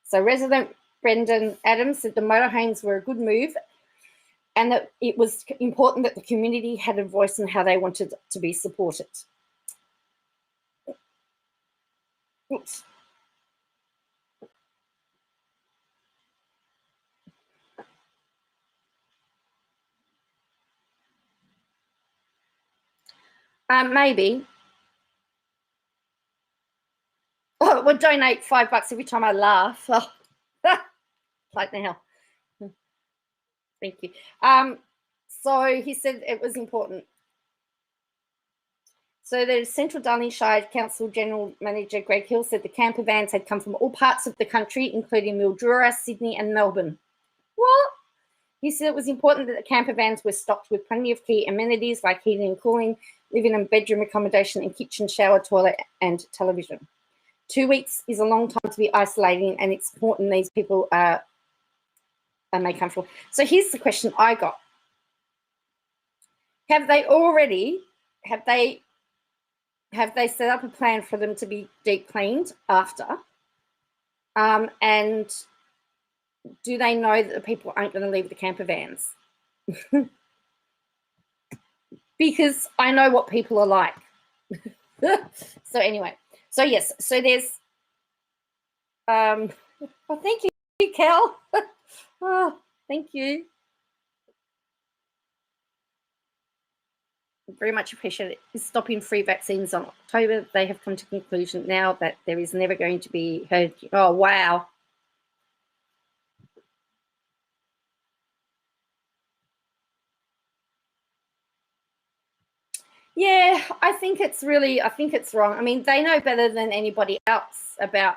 So resident Brendan Adams said the motorhomes were a good move and that it was important that the community had a voice in how they wanted to be supported. Oops. Maybe. Oh, we'll donate $5 every time I laugh. Oh. Like now. Thank you. So he said it was important. So the Central Darling Shire Council General Manager Greg Hill said the camper vans had come from all parts of the country, including Mildura, Sydney and Melbourne. What? He said it was important that the camper vans were stocked with plenty of key amenities like heating and cooling, living and bedroom accommodation and kitchen, shower, toilet and television. 2 weeks is a long time to be isolating and it's important these people are made comfortable. So here's the question I got. Have they set up a plan for them to be deep cleaned after? And do they know that the people aren't going to leave the camper vans? Because I know what people are like. So anyway, so yes, so there's, well, thank you, Kel. Oh, thank you. Very much appreciate it. Stopping free vaccines on October. They have come to conclusion now that there is never going to be herd. Oh, wow. Yeah, I think it's wrong. I mean, they know better than anybody else about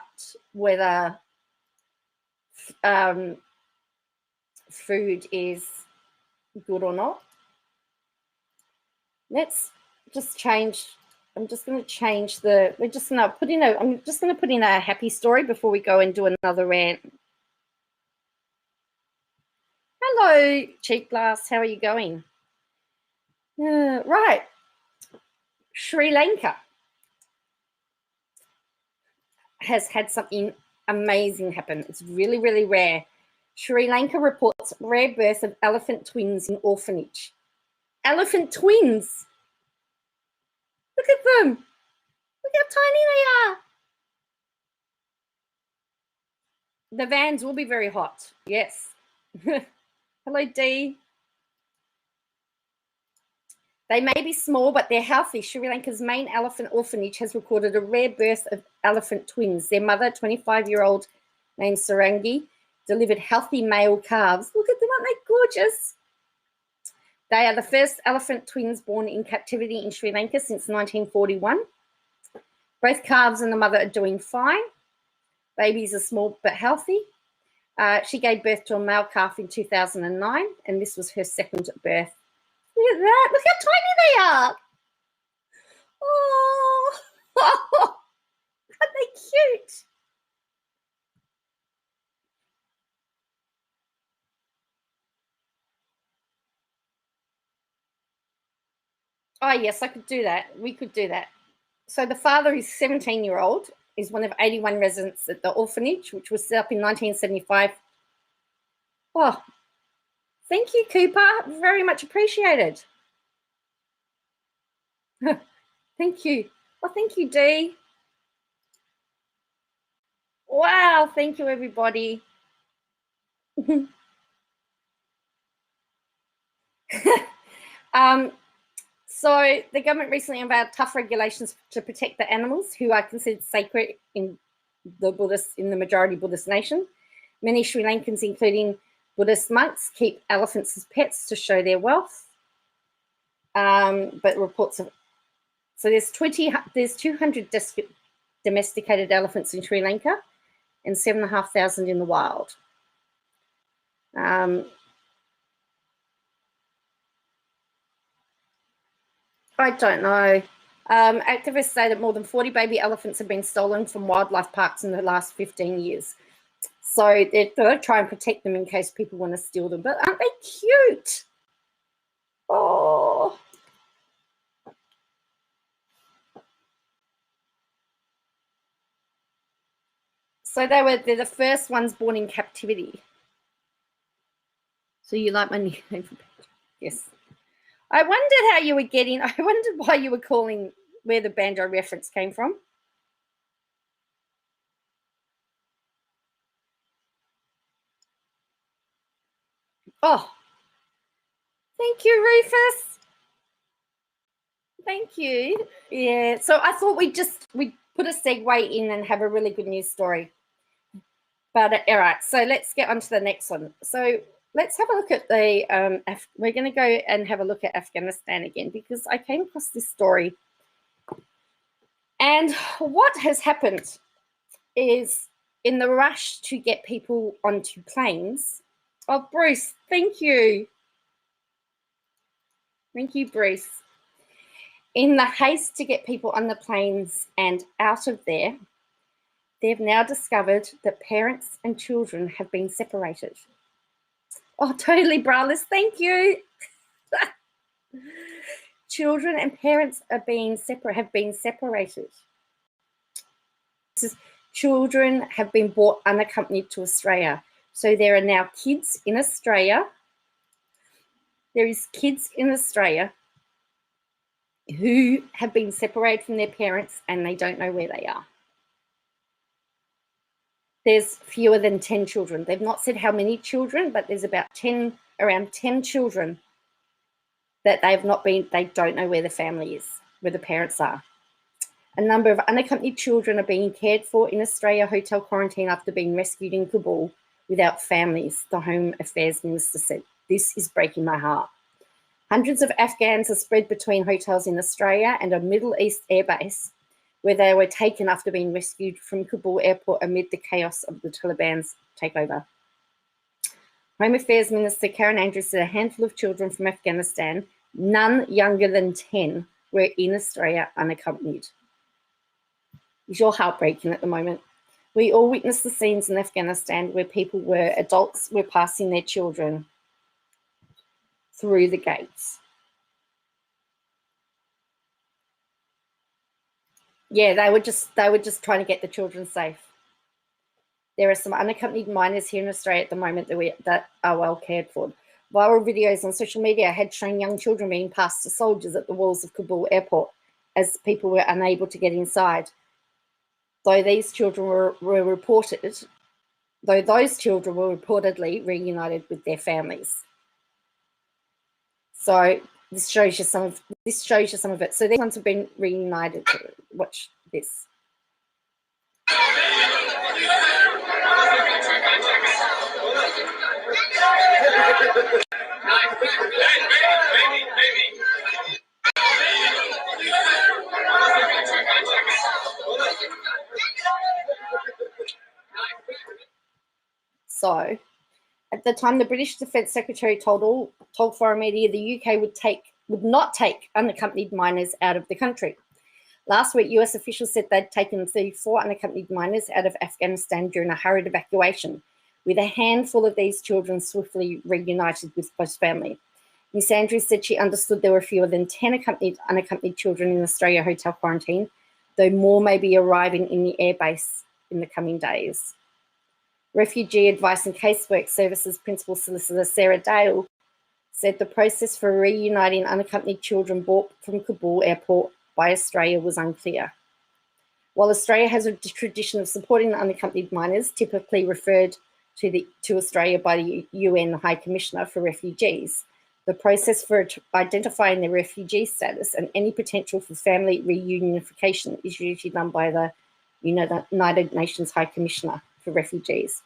whether food is good or not. Let's just change. I'm just going to change the. I'm just going to put in a happy story before we go and do another rant. Hello, Cheap Glass. How are you going? Right. Sri Lanka has had something amazing happen. It's really, really rare. Sri Lanka reports rare birth of elephant twins in orphanage. Elephant twins. Look at them. Look how tiny they are. The vans will be very hot. Yes. Hello, Dee. They may be small, but they're healthy. Sri Lanka's main elephant orphanage has recorded a rare birth of elephant twins. Their mother, 25-year-old named Sarangi, delivered healthy male calves. Look at them, aren't they gorgeous? They are the first elephant twins born in captivity in Sri Lanka since 1941. Both calves and the mother are doing fine. Babies are small but healthy. She gave birth to a male calf in 2009, and this was her second birth. Look at that. Look how tiny they are. Oh, aren't they cute? Oh, yes, I could do that. We could do that. So the father is 17-year-old, is one of 81 residents at the orphanage, which was set up in 1975. Oh, thank you, Cooper. Very much appreciated. Thank you. Well, thank you, Dee. Wow, Wow, thank you, everybody. So the government recently unveiled tough regulations to protect the animals who are considered sacred in the majority Buddhist nation. Many Sri Lankans, including Buddhist monks, keep elephants as pets to show their wealth. But reports of there's 200 domesticated elephants in Sri Lanka and 7,500 in the wild. I don't know. Activists say that more than 40 baby elephants have been stolen from wildlife parks in the last 15 years. So they're going to try and protect them in case people want to steal them. But aren't they cute? Oh. So they're the first ones born in captivity. So you like my nickname? Yes. I wondered how you were getting, I wondered why you were calling, where the banjo reference came from. Oh, thank you, Rufus. Thank you. Yeah, so I thought we'd put a segue in and have a really good news story. But all right, so let's get on to the next one. So let's have a look at the, we're going to go and have a look at Afghanistan again, because I came across this story. And what has happened is, in the rush to get people onto planes, oh, Bruce, thank you. Thank you, Bruce. In the haste to get people on the planes and out of there, they've now discovered that parents and children have been separated. Oh, totally, Braless. Thank you. Children and parents have been separated. Children have been brought unaccompanied to Australia. So there are now kids in Australia. There is kids in Australia who have been separated from their parents and they don't know where they are. There's fewer than 10 children. They've not said how many children, but there's about around 10 children that they don't know where the family is, where the parents are. A number of unaccompanied children are being cared for in Australia hotel quarantine after being rescued in Kabul without families, the Home Affairs Minister said. This is breaking my heart. Hundreds of Afghans are spread between hotels in Australia and a Middle East airbase, where they were taken after being rescued from Kabul airport amid the chaos of the Taliban's takeover. Home Affairs Minister Karen Andrews said a handful of children from Afghanistan, none younger than 10, were in Australia unaccompanied. Is your heart breaking at the moment? We all witnessed the scenes in Afghanistan where adults were passing their children through the gates. Yeah, they were just trying to get the children safe. There are some unaccompanied minors here in Australia at the moment that are well cared for. Viral videos on social media had shown young children being passed to soldiers at the walls of Kabul airport as people were unable to get inside. Though those children were reportedly reunited with their families. So this shows you some of it. So these ones have been reunited. Watch this. So, at the time, the British Defence Secretary told foreign media the UK would not take unaccompanied minors out of the country. Last week, US officials said they'd taken 34 unaccompanied minors out of Afghanistan during a hurried evacuation, with a handful of these children swiftly reunited with host family. Ms. Andrews said she understood there were fewer than 10 unaccompanied children in Australia hotel quarantine, though more may be arriving in the airbase in the coming days. Refugee Advice and Casework Services Principal Solicitor Sarah Dale said the process for reuniting unaccompanied children brought from Kabul airport by Australia was unclear. While Australia has a tradition of supporting unaccompanied minors, typically referred to Australia by the UN High Commissioner for Refugees, the process for identifying their refugee status and any potential for family reunification is usually done by the United Nations High Commissioner for Refugees.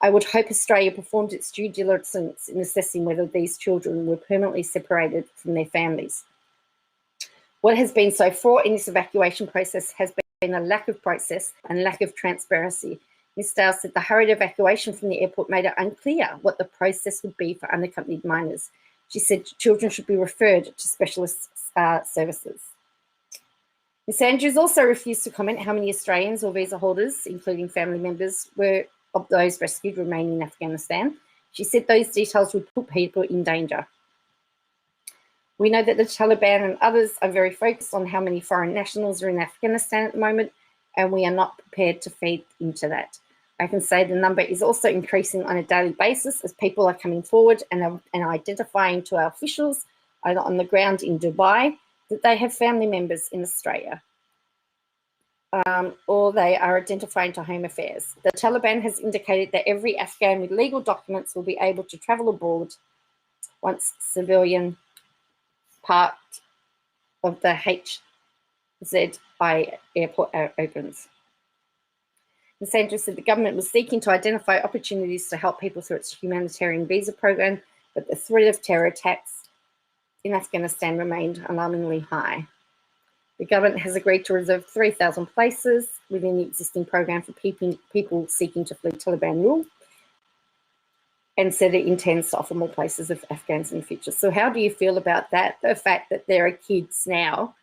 I would hope Australia performed its due diligence in assessing whether these children were permanently separated from their families. What has been so fraught in this evacuation process has been a lack of process and lack of transparency. Ms. Dale said the hurried evacuation from the airport made it unclear what the process would be for unaccompanied minors. She said children should be referred to specialist services. Ms. Andrews also refused to comment how many Australians or visa holders, including family members, were of those rescued remain in Afghanistan. She said those details would put people in danger. We know that the Taliban and others are very focused on how many foreign nationals are in Afghanistan at the moment, and we are not prepared to feed into that. I can say the number is also increasing on a daily basis as people are coming forward and identifying to our officials, either on the ground in Dubai, that they have family members in Australia, or they are identifying to Home Affairs. The Taliban has indicated that every Afghan with legal documents will be able to travel abroad once civilian part of the HZI airport opens. Ms. Andrews said the government was seeking to identify opportunities to help people through its humanitarian visa program, but the threat of terror attacks in Afghanistan remained alarmingly high. The government has agreed to reserve 3,000 places within the existing program for people seeking to flee Taliban rule, and said it intends to offer more places of Afghans in the future. So how do you feel about that? The fact that there are kids now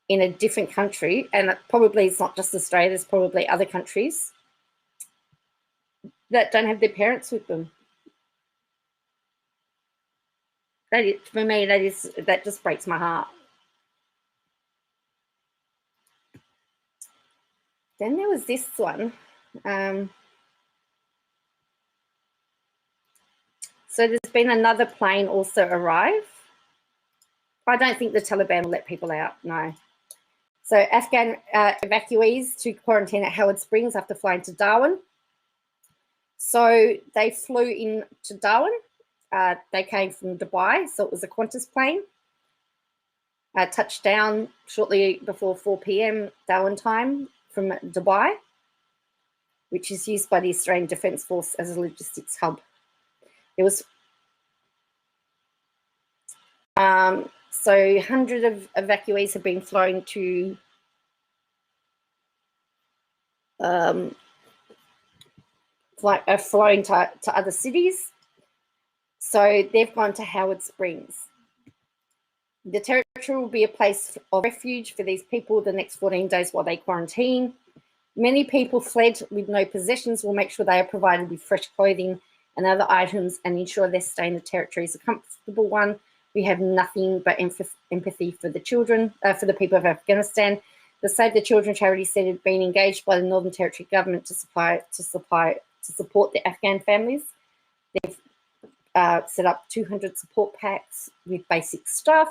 in a different country, and probably it's not just Australia, there's probably other countries that don't have their parents with them. For me, that just breaks my heart. Then there was this one. So there's been another plane also arrive. I don't think the Taliban will let people out, no. So Afghan evacuees to quarantine at Howard Springs after flying to Darwin. So they flew in to Darwin. They came from Dubai, so it was a Qantas plane. Touched down shortly before 4 p.m. Darwin time from Dubai, which is used by the Australian Defence Force as a logistics hub. There was so hundreds of evacuees have been flown to flying to other cities. So they've gone to Howard Springs. The territory will be a place of refuge for these people the next 14 days while they quarantine. Many people fled with no possessions. Will make sure they are provided with fresh clothing and other items and ensure their stay in the territory is a comfortable one. We have nothing but empathy for the children, for the people of Afghanistan. The Save the Children charity said it had been engaged by the Northern Territory government to support the Afghan families. They've set up 200 support packs with basic stuff,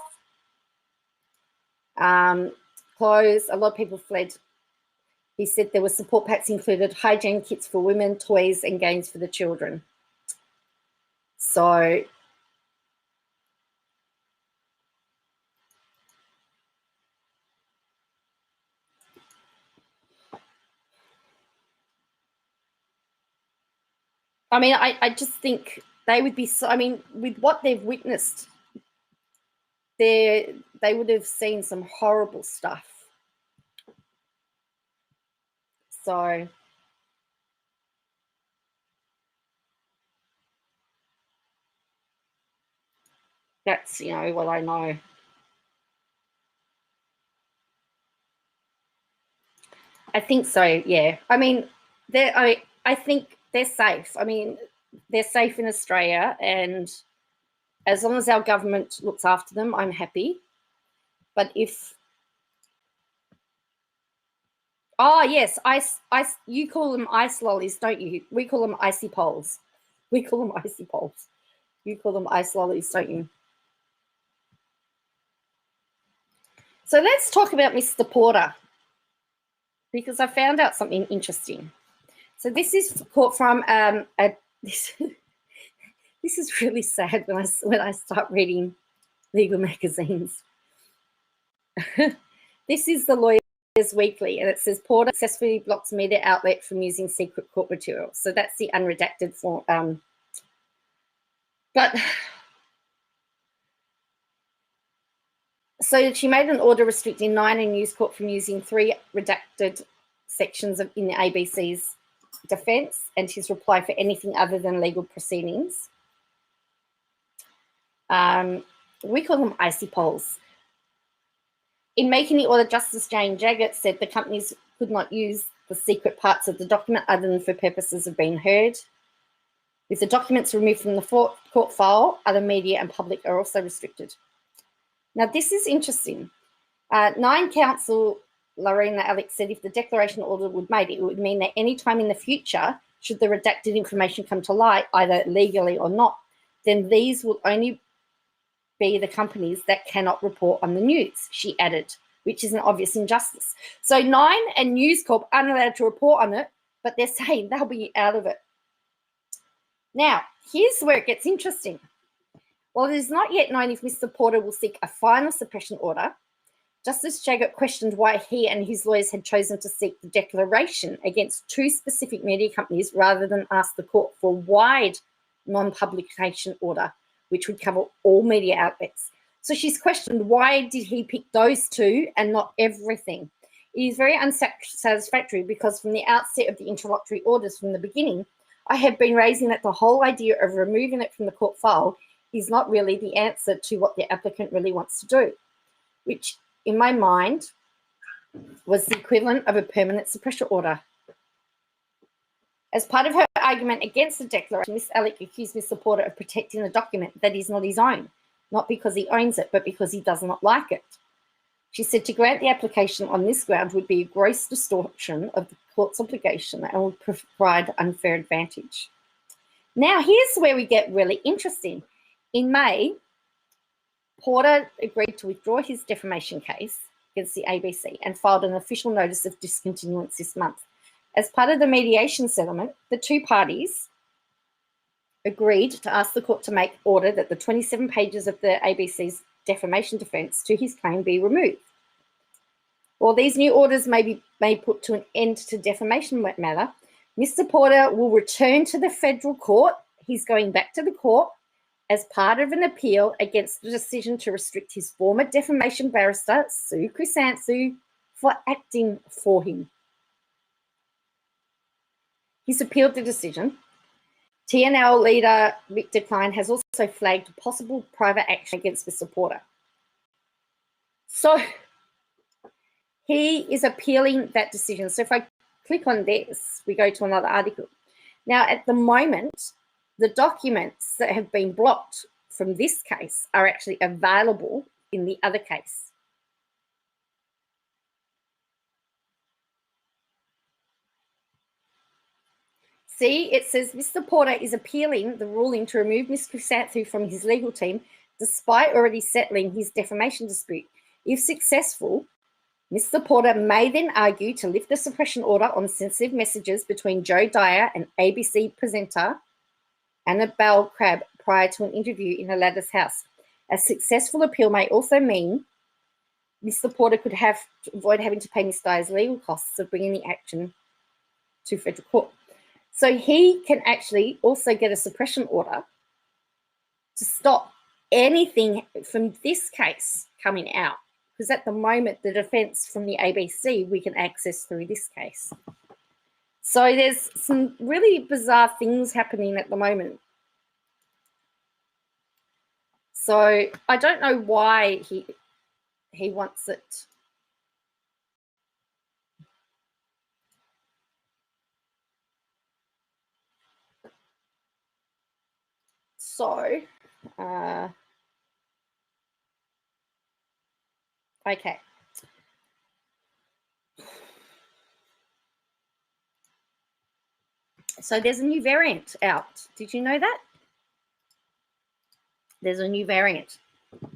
clothes. A lot of people fled. He said there were support packs included hygiene kits for women, toys, and games for the children. So I mean, I just think they would be so, I mean, with what they've witnessed, they would have seen some horrible stuff. So that's, you know, what I know. I think so, yeah. I mean, I think they're safe. I mean, they're safe in Australia, and as long as our government looks after them, I'm happy. But if, oh yes, ice, you call them ice lollies, don't you? We call them icy poles. We call them icy poles. You call them ice lollies, don't you? So let's talk about Mr. Porter, because I found out something interesting. So this is caught from this is really sad when I start reading legal magazines. This is the Lawyers Weekly, and it says Porter successfully blocks media outlet from using secret court material. So that's the unredacted form. So she made an order restricting Nine and News Corp from using 3 redacted sections in the ABC's defence and his reply for anything other than legal proceedings. We call them icy polls. In making the order, Justice Jane Jaggett said the companies could not use the secret parts of the document other than for purposes of being heard. With the documents removed from the court file, other media and public are also restricted. Now, this is interesting. Nine counsel Lorena Alex said if the declaration order would made, it would mean that any time in the future, should the redacted information come to light, either legally or not, then these will only be the companies that cannot report on the news, she added, which is an obvious injustice. So Nine and News Corp aren't allowed to report on it, but they're saying they'll be out of it. Now, here's where it gets interesting. While it is not yet known if Mr. Porter will seek a final suppression order, Justice Jaggett questioned why he and his lawyers had chosen to seek the declaration against 2 specific media companies rather than ask the court for a wide non-publication order, which would cover all media outlets. So she's questioned, why did he pick those 2 and not everything? It is very unsatisfactory because from the outset of the interlocutory orders from the beginning, I have been raising that the whole idea of removing it from the court file is not really the answer to what the applicant really wants to do, which in my mind was the equivalent of a permanent suppression order. As part of her argument against the declaration, Ms. Alec accused Mr. Porter of protecting a document that is not his own, not because he owns it, but because he does not like it. She said to grant the application on this ground would be a gross distortion of the court's obligation and would provide unfair advantage. Now, here's where we get really interesting. In May, Porter agreed to withdraw his defamation case against the ABC and filed an official notice of discontinuance this month. As part of the mediation settlement, the 2 parties agreed to ask the court to make order that the 27 pages of the ABC's defamation defence to his claim be removed. While these new orders may put to an end to defamation matter, Mr. Porter will return to the federal court. He's going back to the court as part of an appeal against the decision to restrict his former defamation barrister, Sue Chrysanthou, for acting for him. He's appealed the decision. TNL leader Victor Klein has also flagged possible private action against Mr. Porter. So he is appealing that decision. So if I click on this, we go to another article. Now, at the moment, the documents that have been blocked from this case are actually available in the other case. See, it says Mr. Porter is appealing the ruling to remove Ms. Chrysanthou from his legal team despite already settling his defamation dispute. If successful, Mr. Porter may then argue to lift the suppression order on sensitive messages between Joe Dyer and ABC presenter Annabelle Crabb prior to an interview in the latter's house. A successful appeal may also mean Mr. Porter could have to avoid having to pay Ms. Dyer's legal costs of bringing the action to federal court. So he can actually also get a suppression order to stop anything from this case coming out. Because at the moment, the defence from the ABC, we can access through this case. So there's some really bizarre things happening at the moment. So I don't know why he wants it. So, okay. So there's a new variant out. Did you know that? There's a new variant.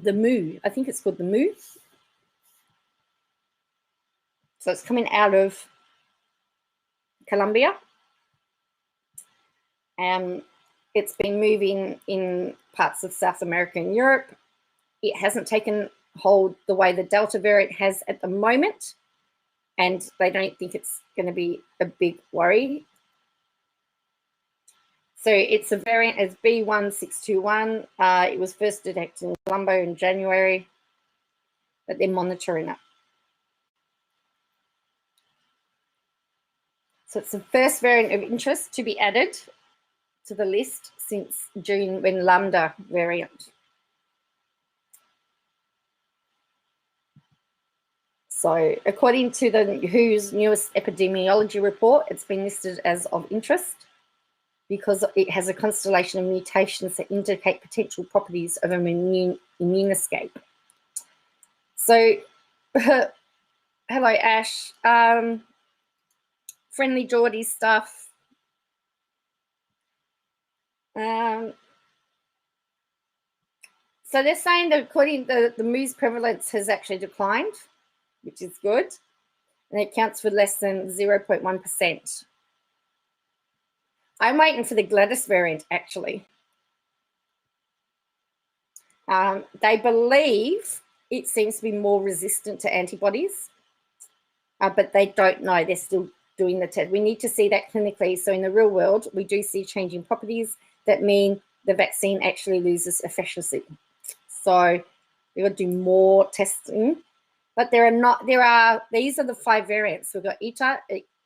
The Moo. I think it's called the Moo. So it's coming out of Colombia. It's been moving in parts of South America and Europe. It hasn't taken hold the way the Delta variant has at the moment, and they don't think it's going to be a big worry. So it's a variant as B1621. It was first detected in Colombo in January, but they're monitoring it. So it's the first variant of interest to be added to the list since June, when Lambda variant. So according to the WHO's newest epidemiology report, it's been listed as of interest because it has a constellation of mutations that indicate potential properties of an immune escape. So, hello Ash, Friendlyjordies stuff. So they're saying that according to the moose prevalence has actually declined, which is good, and it counts for less than 0.1%. I'm waiting for the Gladys variant, actually. They believe it seems to be more resistant to antibodies, but they don't know. They're still doing the test. We need to see that clinically. So in the real world, we do see changing properties that mean the vaccine actually loses efficacy. So we've got to do more testing. But these are the 5 variants. We've got Eta,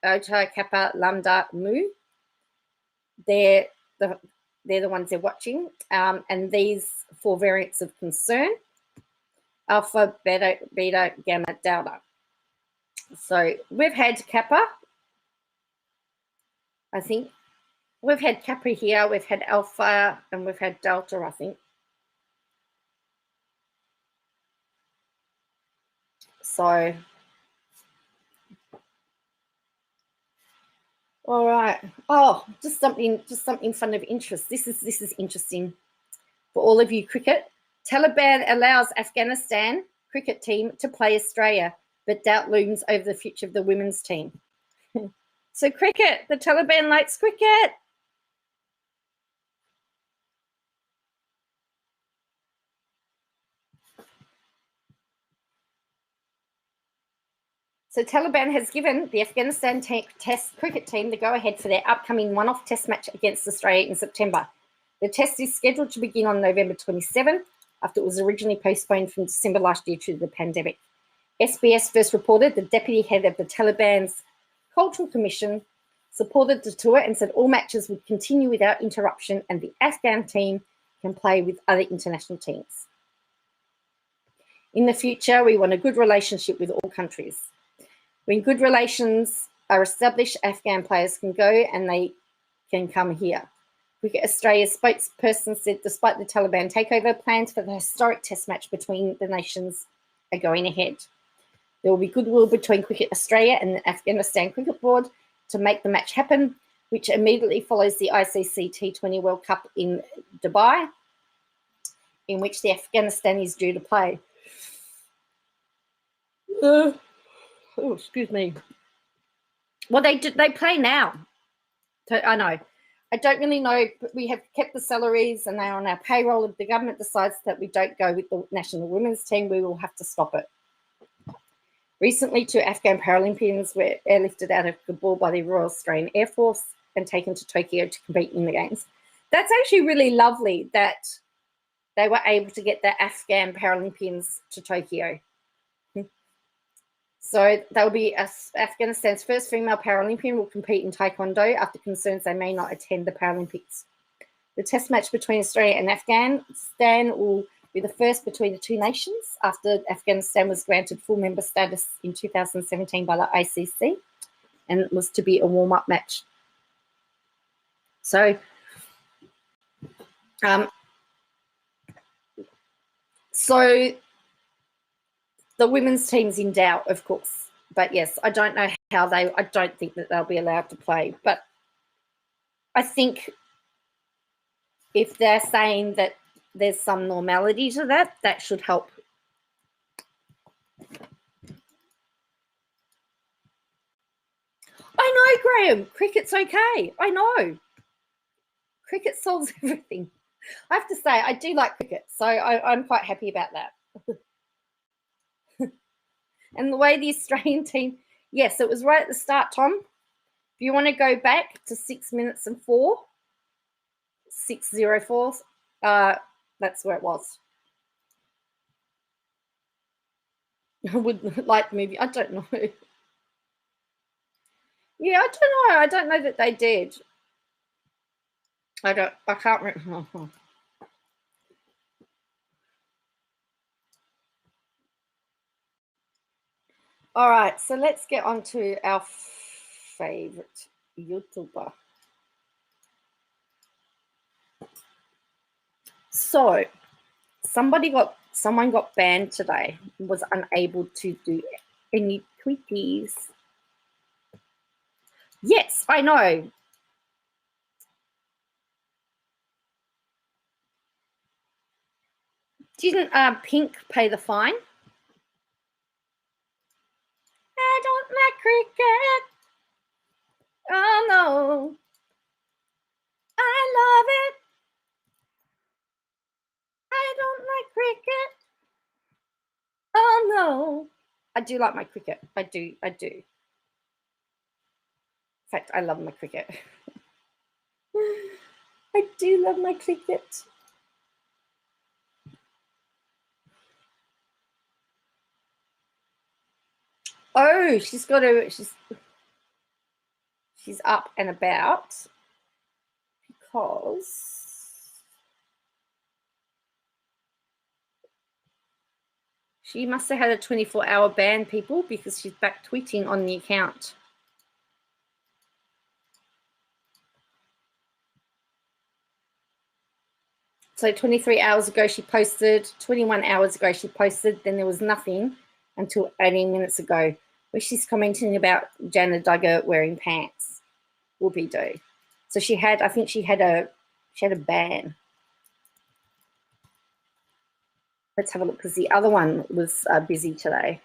Iota, Kappa, Lambda, Mu. They're the ones they're watching. And these 4 variants of concern: Alpha, Beta, Gamma, Delta. So we've had Kappa. I think we've had Kappa here, we've had Alpha, and we've had Delta, I think. So, all right. Oh, just something fun of interest. This is interesting for all of you cricket. Taliban allows Afghanistan cricket team to play Australia, but doubt looms over the future of the women's team. So cricket, the Taliban likes cricket. So Taliban has given the Afghanistan Test cricket team the go-ahead for their upcoming one-off test match against Australia in September. The test is scheduled to begin on November 27, after it was originally postponed from December last year due to the pandemic. SBS first reported the deputy head of the Taliban's Cultural Commission supported the tour and said all matches would continue without interruption and the Afghan team can play with other international teams. In the future, we want a good relationship with all countries. When good relations are established, Afghan players can go and they can come here. Cricket Australia's spokesperson said despite the Taliban takeover, plans for the historic test match between the nations are going ahead. There will be goodwill between Cricket Australia and the Afghanistan Cricket Board to make the match happen, which immediately follows the ICC T20 World Cup in Dubai, in which the Afghanistan is due to play. Oh, excuse me. Well, they play now. So, I know. I don't really know, but we have kept the salaries and they're on our payroll. If the government decides that we don't go with the national women's team, we will have to stop it. Recently, 2 Afghan Paralympians were airlifted out of Kabul by the Royal Australian Air Force and taken to Tokyo to compete in the Games. That's actually really lovely that they were able to get the Afghan Paralympians to Tokyo. So they'll be Afghanistan's first female Paralympian will compete in Taekwondo after concerns they may not attend the Paralympics. The test match between Australia and Afghanistan will be the first between the two nations after Afghanistan was granted full member status in 2017 by the ICC, and it was to be a warm-up match. So, the women's team's in doubt, of course. But yes, I don't know how I don't think that they'll be allowed to play. But I think if they're saying that there's some normality to that, that should help. I know, Graham. Cricket's okay. I know. Cricket solves everything. I have to say, I do like cricket, so I'm quite happy about that. And the way the Australian team, yes, it was right at the start, Tom. If you want to go back to 6 minutes and 4, 6:04, that's where it was. I would like the movie. I don't know. Yeah, I don't know. I don't know that they did. I can't remember. All right, so let's get on to our favorite YouTuber. So, someone got banned today, was unable to do any tweeties. Yes, I know. Didn't Pink pay the fine? I don't like cricket. Oh no. I love it. I don't like cricket. Oh no. I do like my cricket. I do. In fact, I love my cricket. I do love my cricket. Oh, she's up and about because she must have had a 24-hour ban, people, because she's back tweeting on the account. So 23 hours ago she posted, 21 hours ago she posted, then there was nothing until 18 minutes ago, where she's commenting about Jana Duggar wearing pants. Whoopie do. So I think she had a ban. Let's have a look, because the other one was busy today.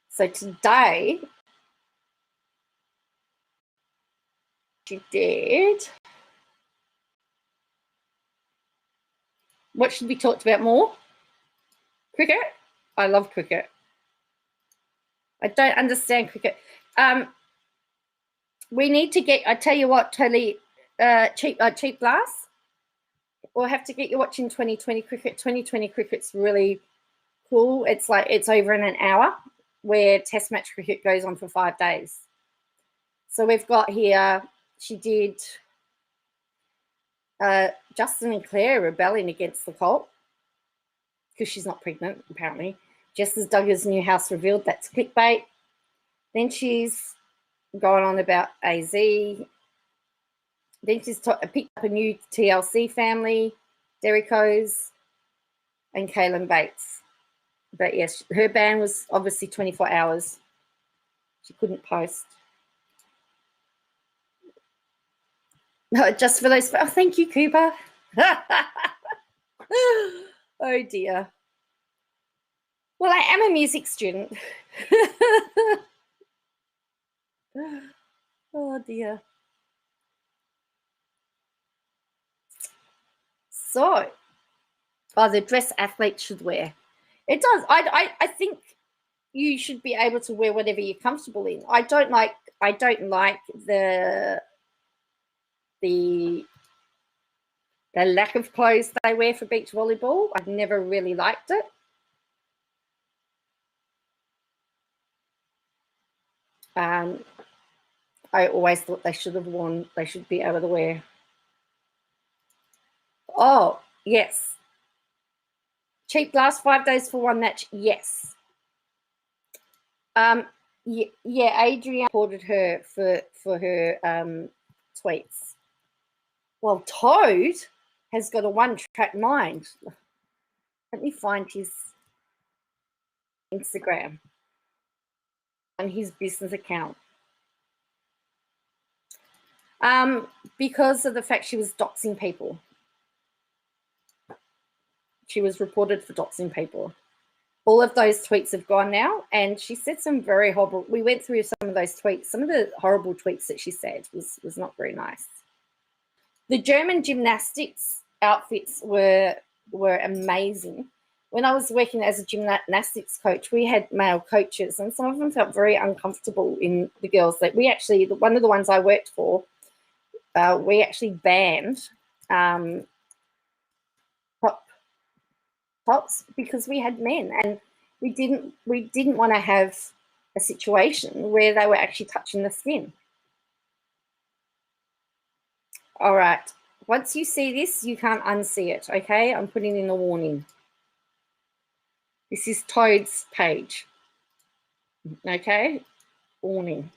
So today she did. What should be talked about more? Cricket. I love cricket. I don't understand cricket. We need to get, I tell you what, totally cheap glass. We'll have to get you watching 2020 cricket. 2020 cricket's really cool. It's like it's over in an hour, where Test match cricket goes on for 5 days. So we've got here, she did Justin and Claire rebelling against the cult because she's not pregnant, apparently. Just as Duggar's new house revealed, that's clickbait. Then she's going on about AZ. Then she's picked up a new TLC family, Derrico's, and Kaylin Bates. But yes, her ban was obviously 24 hours. She couldn't post. No, just for those. Oh, thank you, Cooper. Oh dear. Well, I am a music student. Oh dear. So, the dress athletes should wear. It does. I think you should be able to wear whatever you're comfortable in. I don't like the lack of clothes they wear for beach volleyball. I've never really liked it. I always thought they should be able to wear. Oh, yes. Cheap glass, 5 days for one match, yes. Yeah, Adrienne reported her for her tweets. Well, Toad has got a one-track mind. Let me find his Instagram and his business account. Because of the fact she was doxing people. She was reported for doxing people. All of those tweets have gone now, and she said some very horrible. We went through some of those tweets. Some of the horrible tweets that she said was not very nice. The German gymnastics outfits were amazing. When I was working as a gymnastics coach, we had male coaches, and some of them felt very uncomfortable in the girls. That we actually, one of the ones I worked for, we actually banned tops because we had men, and we didn't want to have a situation where they were actually touching the skin. All right, once you see this, you can't unsee it. Okay, I'm putting in a warning. This is Toad's page. Okay, warning.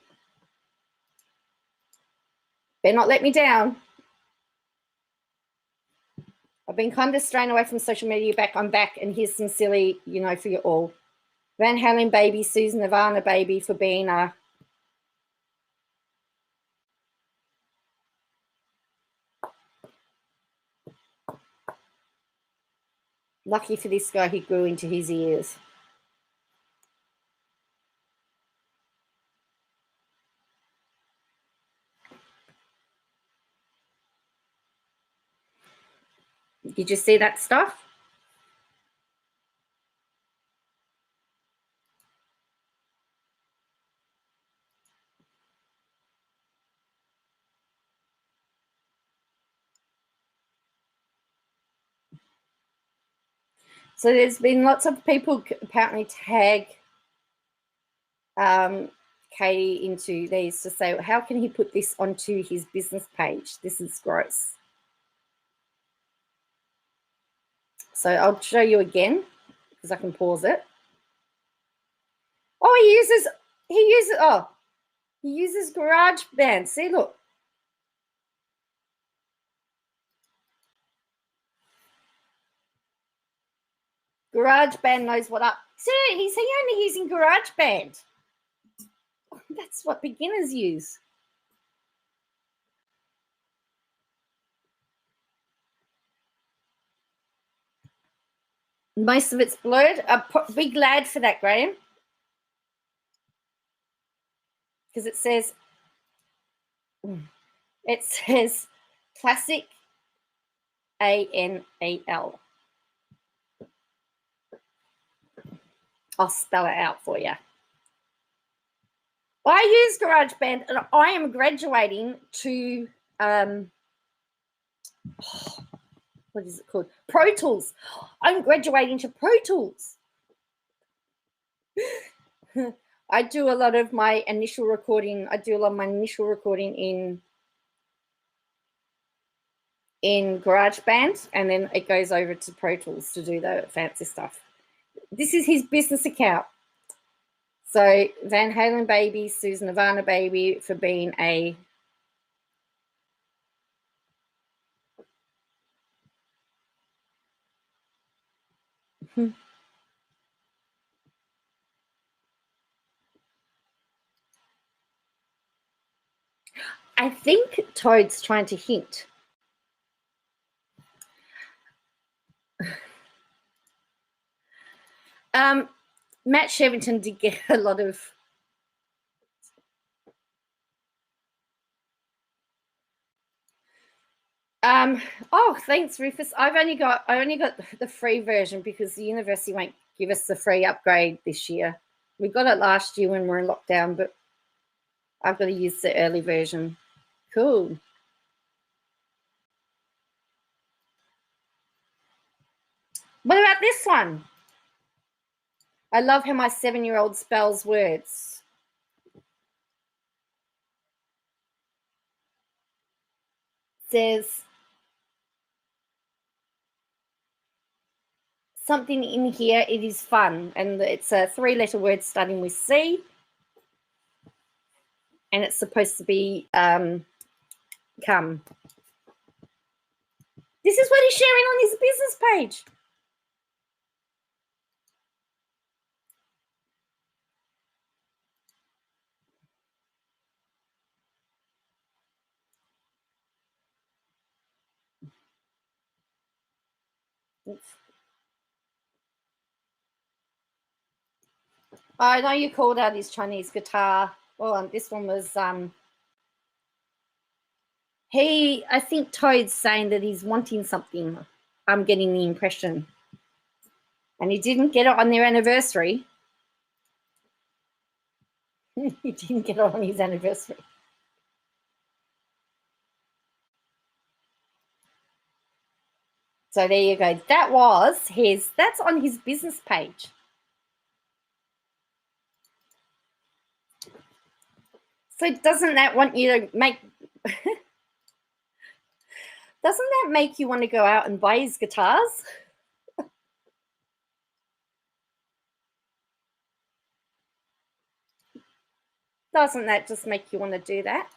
Better not let me down. I've been kind of straying away from social media. I'm back, and here's some silly, for you all. Van Halen baby, Susan Nirvana baby for being a lucky for this guy, he grew into his ears. Did you see that stuff? So there's been lots of people apparently tag Katie into these to say, how can he put this onto his business page? This is gross. So I'll show you again because I can pause it. Oh, he uses GarageBand. See, look. GarageBand knows what up. See, he's only using GarageBand. That's what beginners use. Most of it's blurred. Be glad for that, Graham. Because it says classic ANEL. I'll spell it out for you. I use GarageBand, and I am graduating to what is it called? Pro Tools. I'm graduating to Pro Tools. I do a lot of my initial recording. in GarageBand, and then it goes over to Pro Tools to do the fancy stuff. This is his business account. So Van Halen baby, Susan Nirvana baby for being a I think Toad's trying to hint. Matt Shevington did get a lot of oh, thanks, Rufus. I only got the free version because the university won't give us the free upgrade this year. We got it last year when we were in lockdown, but I've got to use the early version. Cool. What about this one? I love how my 7-year-old spells words. It says something in here, it is fun. And it's a 3-letter word starting with C. And it's supposed to be come. This is what he's sharing on his business page. I know you called out his Chinese guitar. Well, this one was I think Toad's saying that he's wanting something. I'm getting the impression. And he didn't get it on their anniversary. He didn't get it on his anniversary. So there you go. That's on his business page. So doesn't that want you to make doesn't that make you want to go out and buy his guitars? Doesn't that just make you want to do that?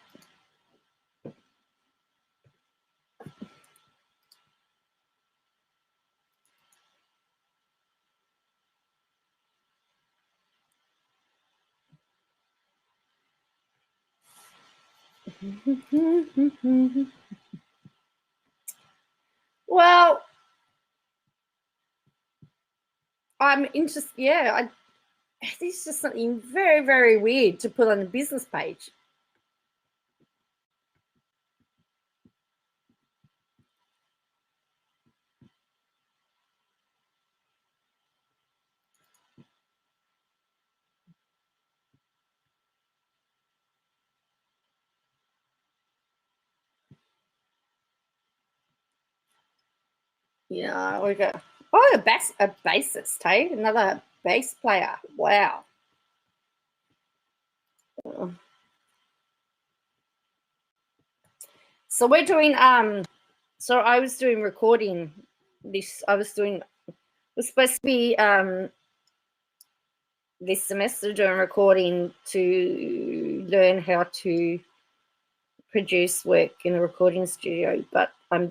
Well, I'm interested. Yeah, this is just something very, very weird to put on a business page. Yeah, we go. Oh, a bassist, hey? Another bass player. Wow. So we're doing so I was doing recording this. I was supposed to be this semester doing recording to learn how to produce work in a recording studio, but we're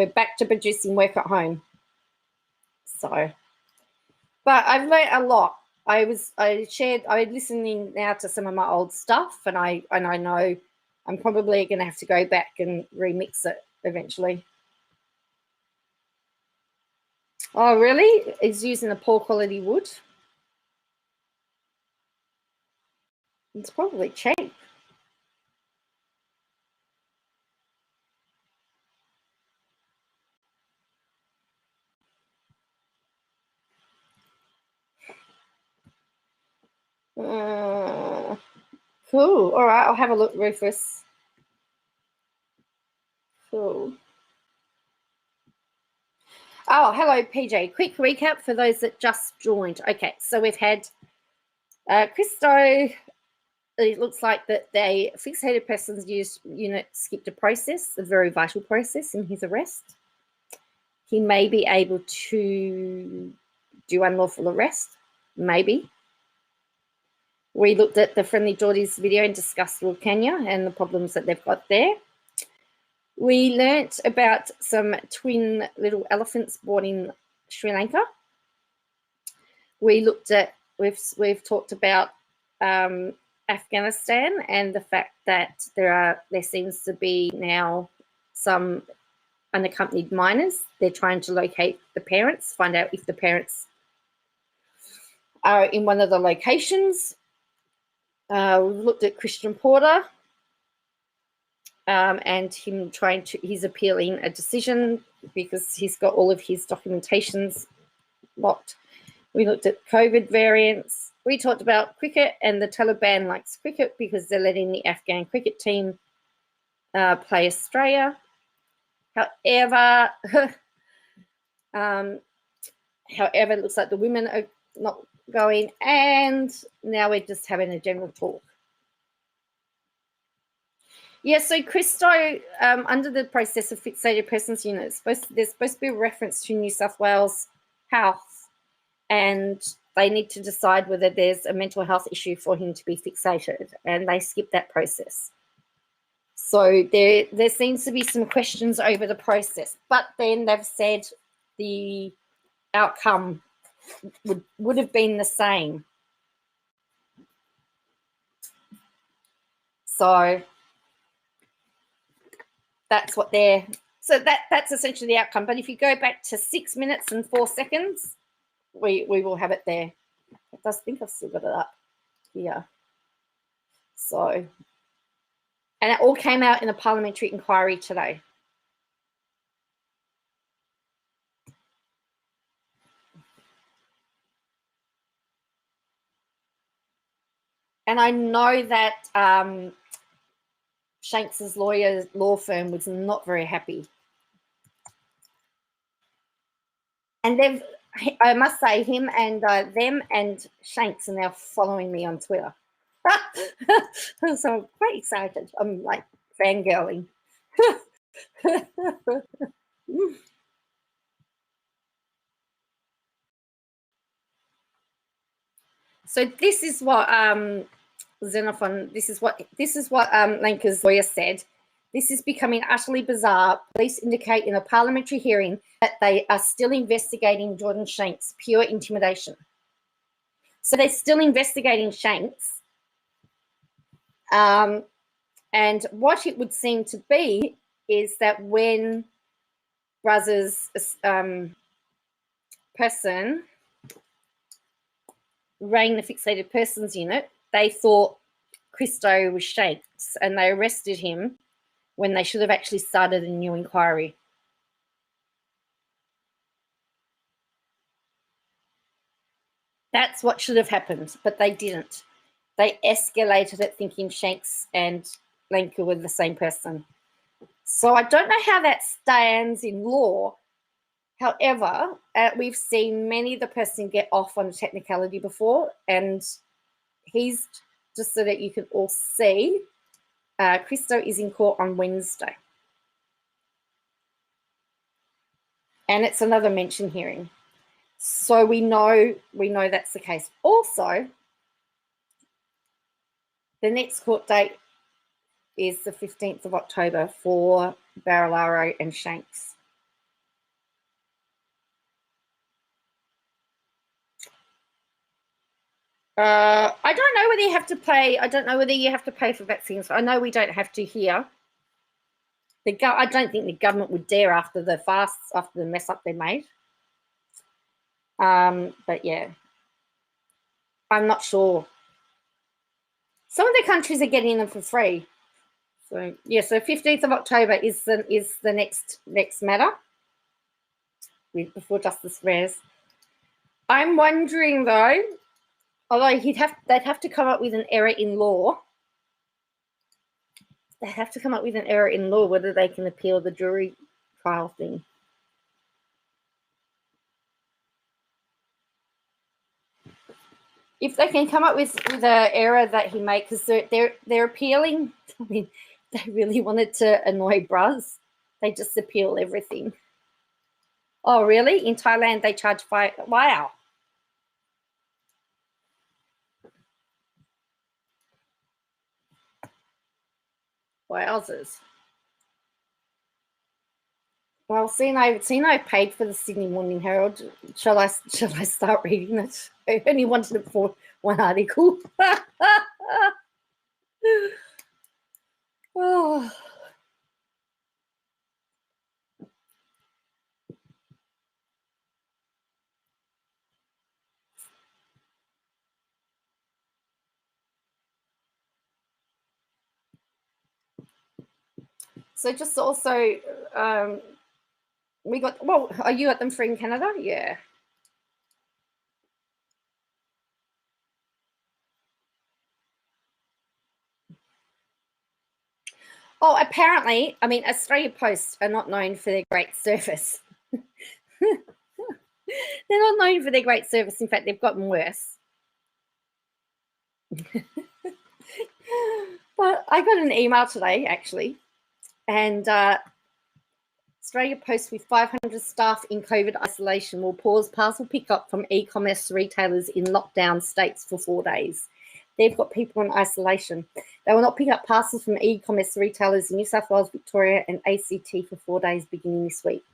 back to producing work at home. So, but I've learned a lot. I'm listening now to some of my old stuff, and I know I'm probably going to have to go back and remix it eventually. Oh, really? It's using a poor quality wood. It's probably cheap. Cool. All right, I'll have a look, Rufus. Cool. Oh, hello, PJ. Quick recap for those that just joined. Okay, so we've had Kristo. It looks like that they fixated persons unit skipped a process, a very vital process in his arrest. He may be able to do unlawful arrest, maybe. We looked at the Friendlyjordies video and discussed Kenya and the problems that they've got there. We learnt about some twin little elephants born in Sri Lanka. We looked at, we've talked about Afghanistan and the fact that there seems to be now some unaccompanied minors. They're trying to locate the parents, find out if the parents are in one of the locations. We've looked at Christian Porter and him he's appealing a decision because he's got all of his documentations locked. We looked at COVID variants. We talked about cricket, and the Taliban likes cricket because they're letting the Afghan cricket team play Australia. However, it looks like the women are not going, and now we're just having a general talk. Yeah, so Kristo, under the process of fixated persons unit, there's supposed to be a reference to New South Wales Health, and they need to decide whether there's a mental health issue for him to be fixated, and they skipped that process. So there seems to be some questions over the process, but then they've said the outcome would have been the same. So that's what So that's essentially the outcome. But if you go back to 6 minutes and 4 seconds, we will have it there. I think I've still got it up here. So, and it all came out in a parliamentary inquiry today. And I know that Shanks's law firm was not very happy. And I must say, him and them and Shanks are now following me on Twitter. So I'm quite excited. I'm like fangirling. So this is what Xenophon, this is what Lanker's lawyer said. This is becoming utterly bizarre. Police indicate in a parliamentary hearing that they are still investigating Jordan Shanks, pure intimidation. So they're still investigating Shanks. And what it would seem to be is that when Brazzers person rang the fixated persons unit, they thought Kristo was Shanks and they arrested him when they should have actually started a new inquiry. That's what should have happened, but they didn't. They escalated it thinking Shanks and Langker were the same person. So I don't know how that stands in law. However, we've seen many of the person get off on a technicality before, and he's, just so that you can all see, Kristo is in court on Wednesday. And it's another mention hearing. So we know that's the case. Also, the next court date is the 15th of October for Barilaro and Shanks. I don't know whether you have to pay. I don't know whether you have to pay for vaccines. I know we don't have to here. I don't think the government would dare after the fasts, after the mess up they made. But yeah, I'm not sure. Some of the countries are getting them for free. So yeah, so 15th of October is the next matter before Justice Reyes. I'm wondering though, although they'd have to come up with an error in law. They have to come up with an error in law whether they can appeal the jury trial thing. If they can come up with an error that he made, because they're appealing. I mean, they really wanted to annoy Braz. They just appeal everything. Oh, really? In Thailand, they charge $5. Wow. Wowzers. Well, seeing I paid for the Sydney Morning Herald, shall I start reading it? I only wanted it for one article. Oh. So just also, we got, well, are you at them free in Canada? Yeah. Oh, apparently, I mean, Australia Post are not known for their great service. They're not known for their great service. In fact, they've gotten worse. But I got an email today, actually, and Australia Post with 500 staff in COVID isolation will pause parcel pickup from e-commerce retailers in lockdown states for 4 days. They've got people in isolation. They will not pick up parcels from e-commerce retailers in New South Wales, Victoria and ACT for 4 days beginning this week.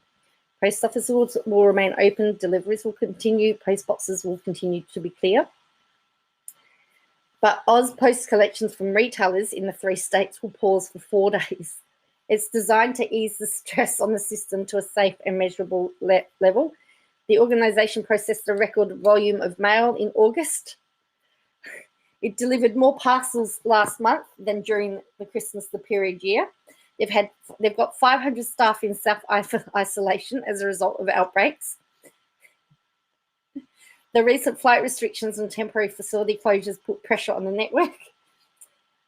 Post offices will remain open, deliveries will continue, post boxes will continue to be clear. But Oz Post collections from retailers in the 3 states will pause for 4 days. It's designed to ease the stress on the system to a safe and measurable level. The organisation processed a record volume of mail in August. It delivered more parcels last month than during the Christmas the period year. They've got 500 staff in self-isolation as a result of outbreaks. The recent flight restrictions and temporary facility closures put pressure on the network.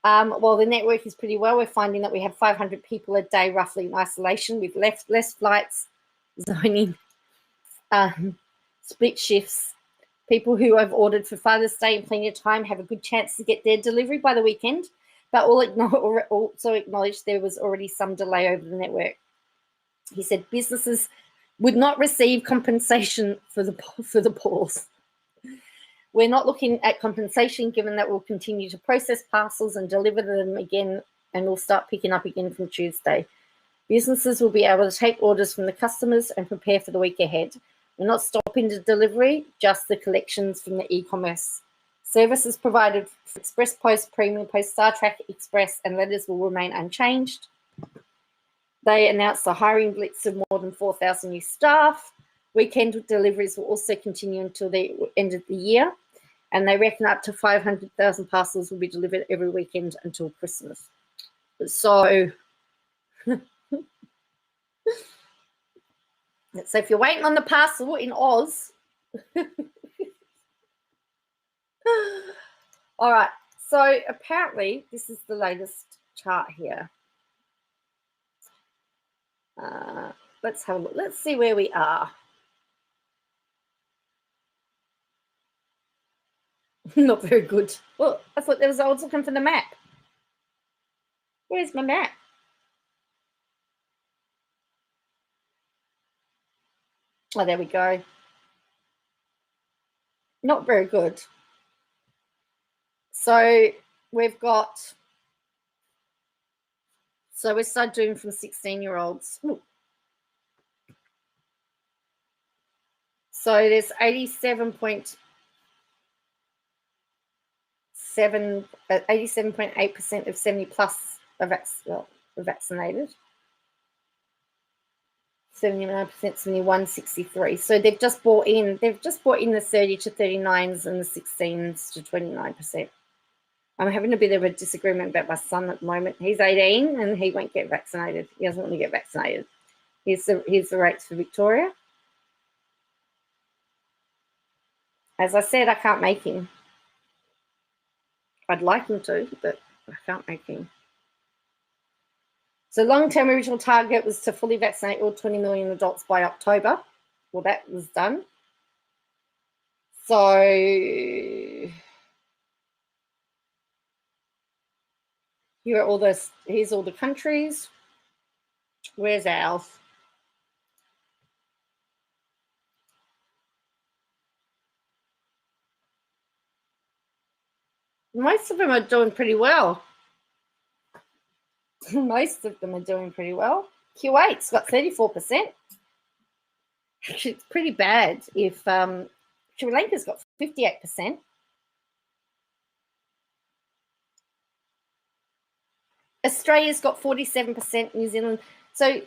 While the network is pretty well, we're finding that we have 500 people a day roughly in isolation with less flights, zoning, split shifts. People who have ordered for Father's Day in plenty of time have a good chance to get their delivery by the weekend, but also acknowledged there was already some delay over the network. He said businesses would not receive compensation for the pause. We're not looking at compensation given that we'll continue to process parcels and deliver them again, and we'll start picking up again from Tuesday. Businesses will be able to take orders from the customers and prepare for the week ahead. We're not stopping the delivery, just the collections from the e-commerce. Services provided for Express Post, Premium Post, Star Trek Express and letters will remain unchanged. They announced the hiring blitz of more than 4,000 new staff. Weekend deliveries will also continue until the end of the year, and they reckon up to 500,000 parcels will be delivered every weekend until Christmas. So if you're waiting on the parcel in Oz, all right, so apparently this is the latest chart here. Let's have a look. Let's see where we are. Not very good. Well, I thought I was looking for the map. Where's my map? Oh, there we go. Not very good. So we've got, so we started doing from 16-year-olds. So there's 87.8% of 70 plus are vaccinated. 79%, 71, 63. So they've just brought in the 30 to 39s and the 16s to 29%. I'm having a bit of a disagreement about my son at the moment. He's 18 and he won't get vaccinated. He doesn't want to get vaccinated. Here's the rates for Victoria. As I said, I can't make him. I'd like him to, but I can't make him. So long-term original target was to fully vaccinate all 20 million adults by October. Well, that was done. So here's all the countries. Where's ours? Most of them are doing pretty well. Most of them are doing pretty well. Kuwait's got 34%. Actually, it's pretty bad if Sri Lanka's got 58%. Australia's got 47%, New Zealand. So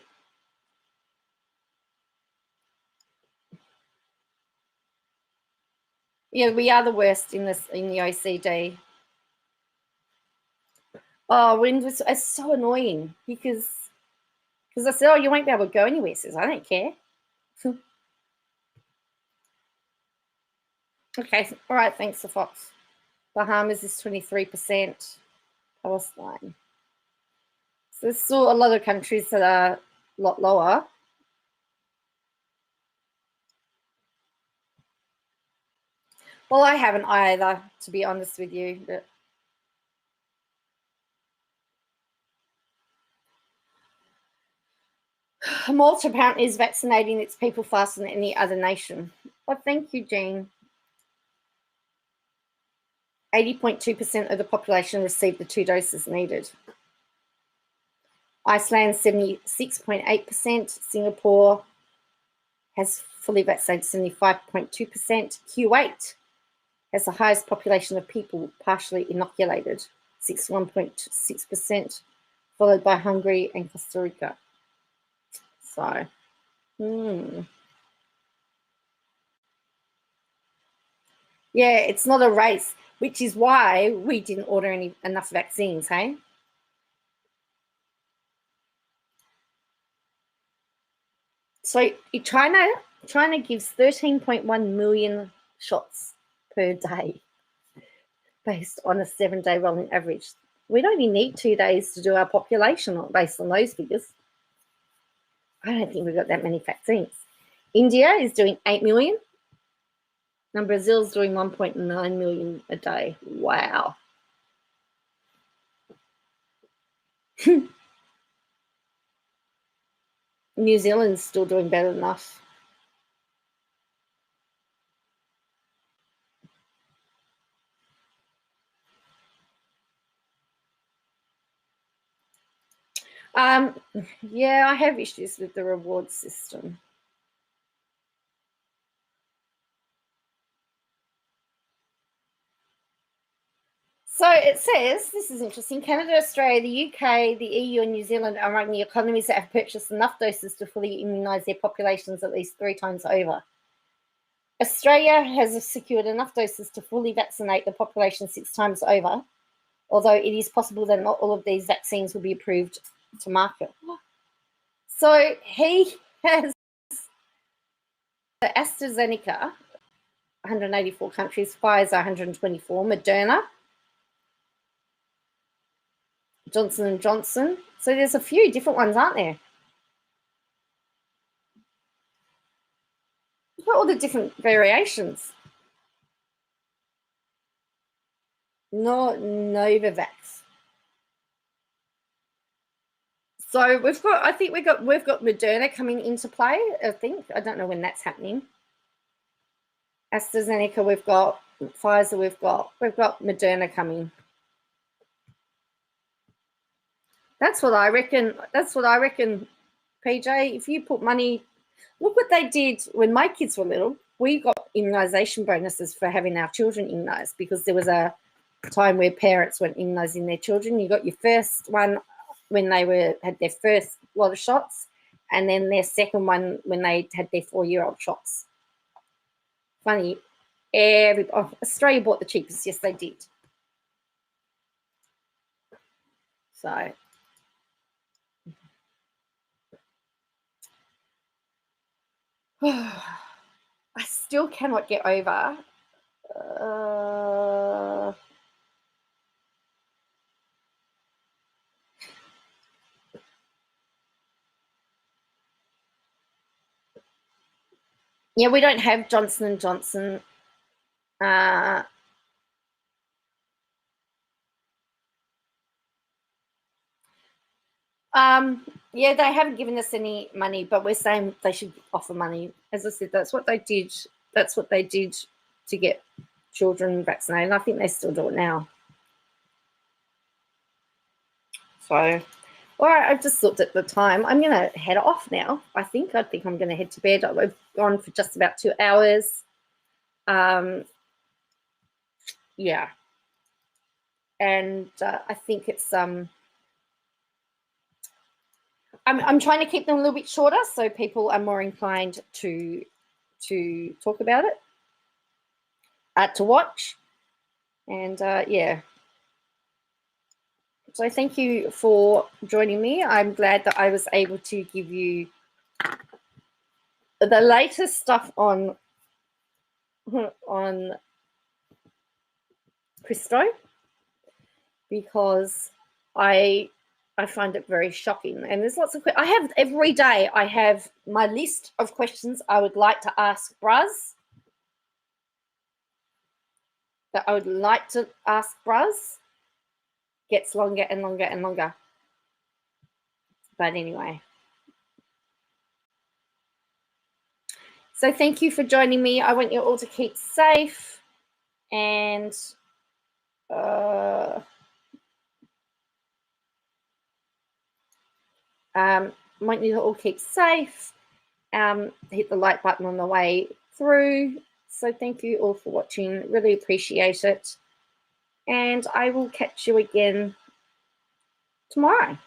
yeah, we are the worst in the OECD. Oh, it's so annoying because I said, oh, you won't be able to go anywhere. It says, I don't care. Okay, all right, thanks, the Fox. Bahamas is 23%. Palestine. So there's still a lot of countries that are a lot lower. Well, I haven't either, to be honest with you. But Malta apparently is vaccinating its people faster than any other nation. Well, thank you, Jean. 80.2% of the population received the 2 doses needed. Iceland, 76.8%. Singapore has fully vaccinated, 75.2%. Kuwait has the highest population of people partially inoculated, 61.6%, followed by Hungary and Costa Rica. So, yeah, it's not a race, which is why we didn't order enough vaccines, hey? So China gives 13.1 million shots per day based on a 7-day rolling average. We'd only need 2 days to do our population based on those figures. I don't think we've got that many vaccines. India is doing 8 million, and Brazil's doing 1.9 million a day. Wow. New Zealand's still doing better than us. Yeah, I have issues with the reward system. So it says, this is interesting, Canada, Australia, the UK, the EU and New Zealand are among the economies that have purchased enough doses to fully immunise their populations at least 3 times over. Australia has secured enough doses to fully vaccinate the population 6 times over, although it is possible that not all of these vaccines will be approved to market. So he has AstraZeneca, 184 countries, Pfizer, 124, Moderna, Johnson & Johnson. So there's a few different ones, aren't there? Look at all the different variations. No, Novavax. So we've got, I think we've got Moderna coming into play. I don't know when that's happening. AstraZeneca, we've got Pfizer, we've got Moderna coming. That's what I reckon. That's what I reckon, PJ. If you put money, look what they did when my kids were little. We got immunisation bonuses for having our children immunised because there was a time where parents weren't immunising their children. You got your first one when they had their first lot of shots, and then their second one when they had their 4-year-old shots. Funny, Australia bought the cheapest. Yes, they did. So. I still cannot get over yeah, we don't have Johnson & Johnson. Yeah, they haven't given us any money, but we're saying they should offer money. As I said, that's what they did. That's what they did to get children vaccinated. And I think they still do it now. So, all right, I've just looked at the time. I'm going to head off now. I think I'm going to head to bed. I've gone for just about 2 hours. Yeah. And I think it's I'm trying to keep them a little bit shorter so people are more inclined to talk about it, to watch. And yeah. So thank you for joining me. I'm glad that I was able to give you the latest stuff on Kristo, because I find it very shocking. And there's lots of I have every day. I have my list of questions I would like to ask Braz. That I would like to ask Braz gets longer and longer and longer. But anyway. So thank you for joining me. I want you all to keep safe and want you to all keep safe. Hit the like button on the way through. So thank you all for watching. Really appreciate it. And I will catch you again tomorrow.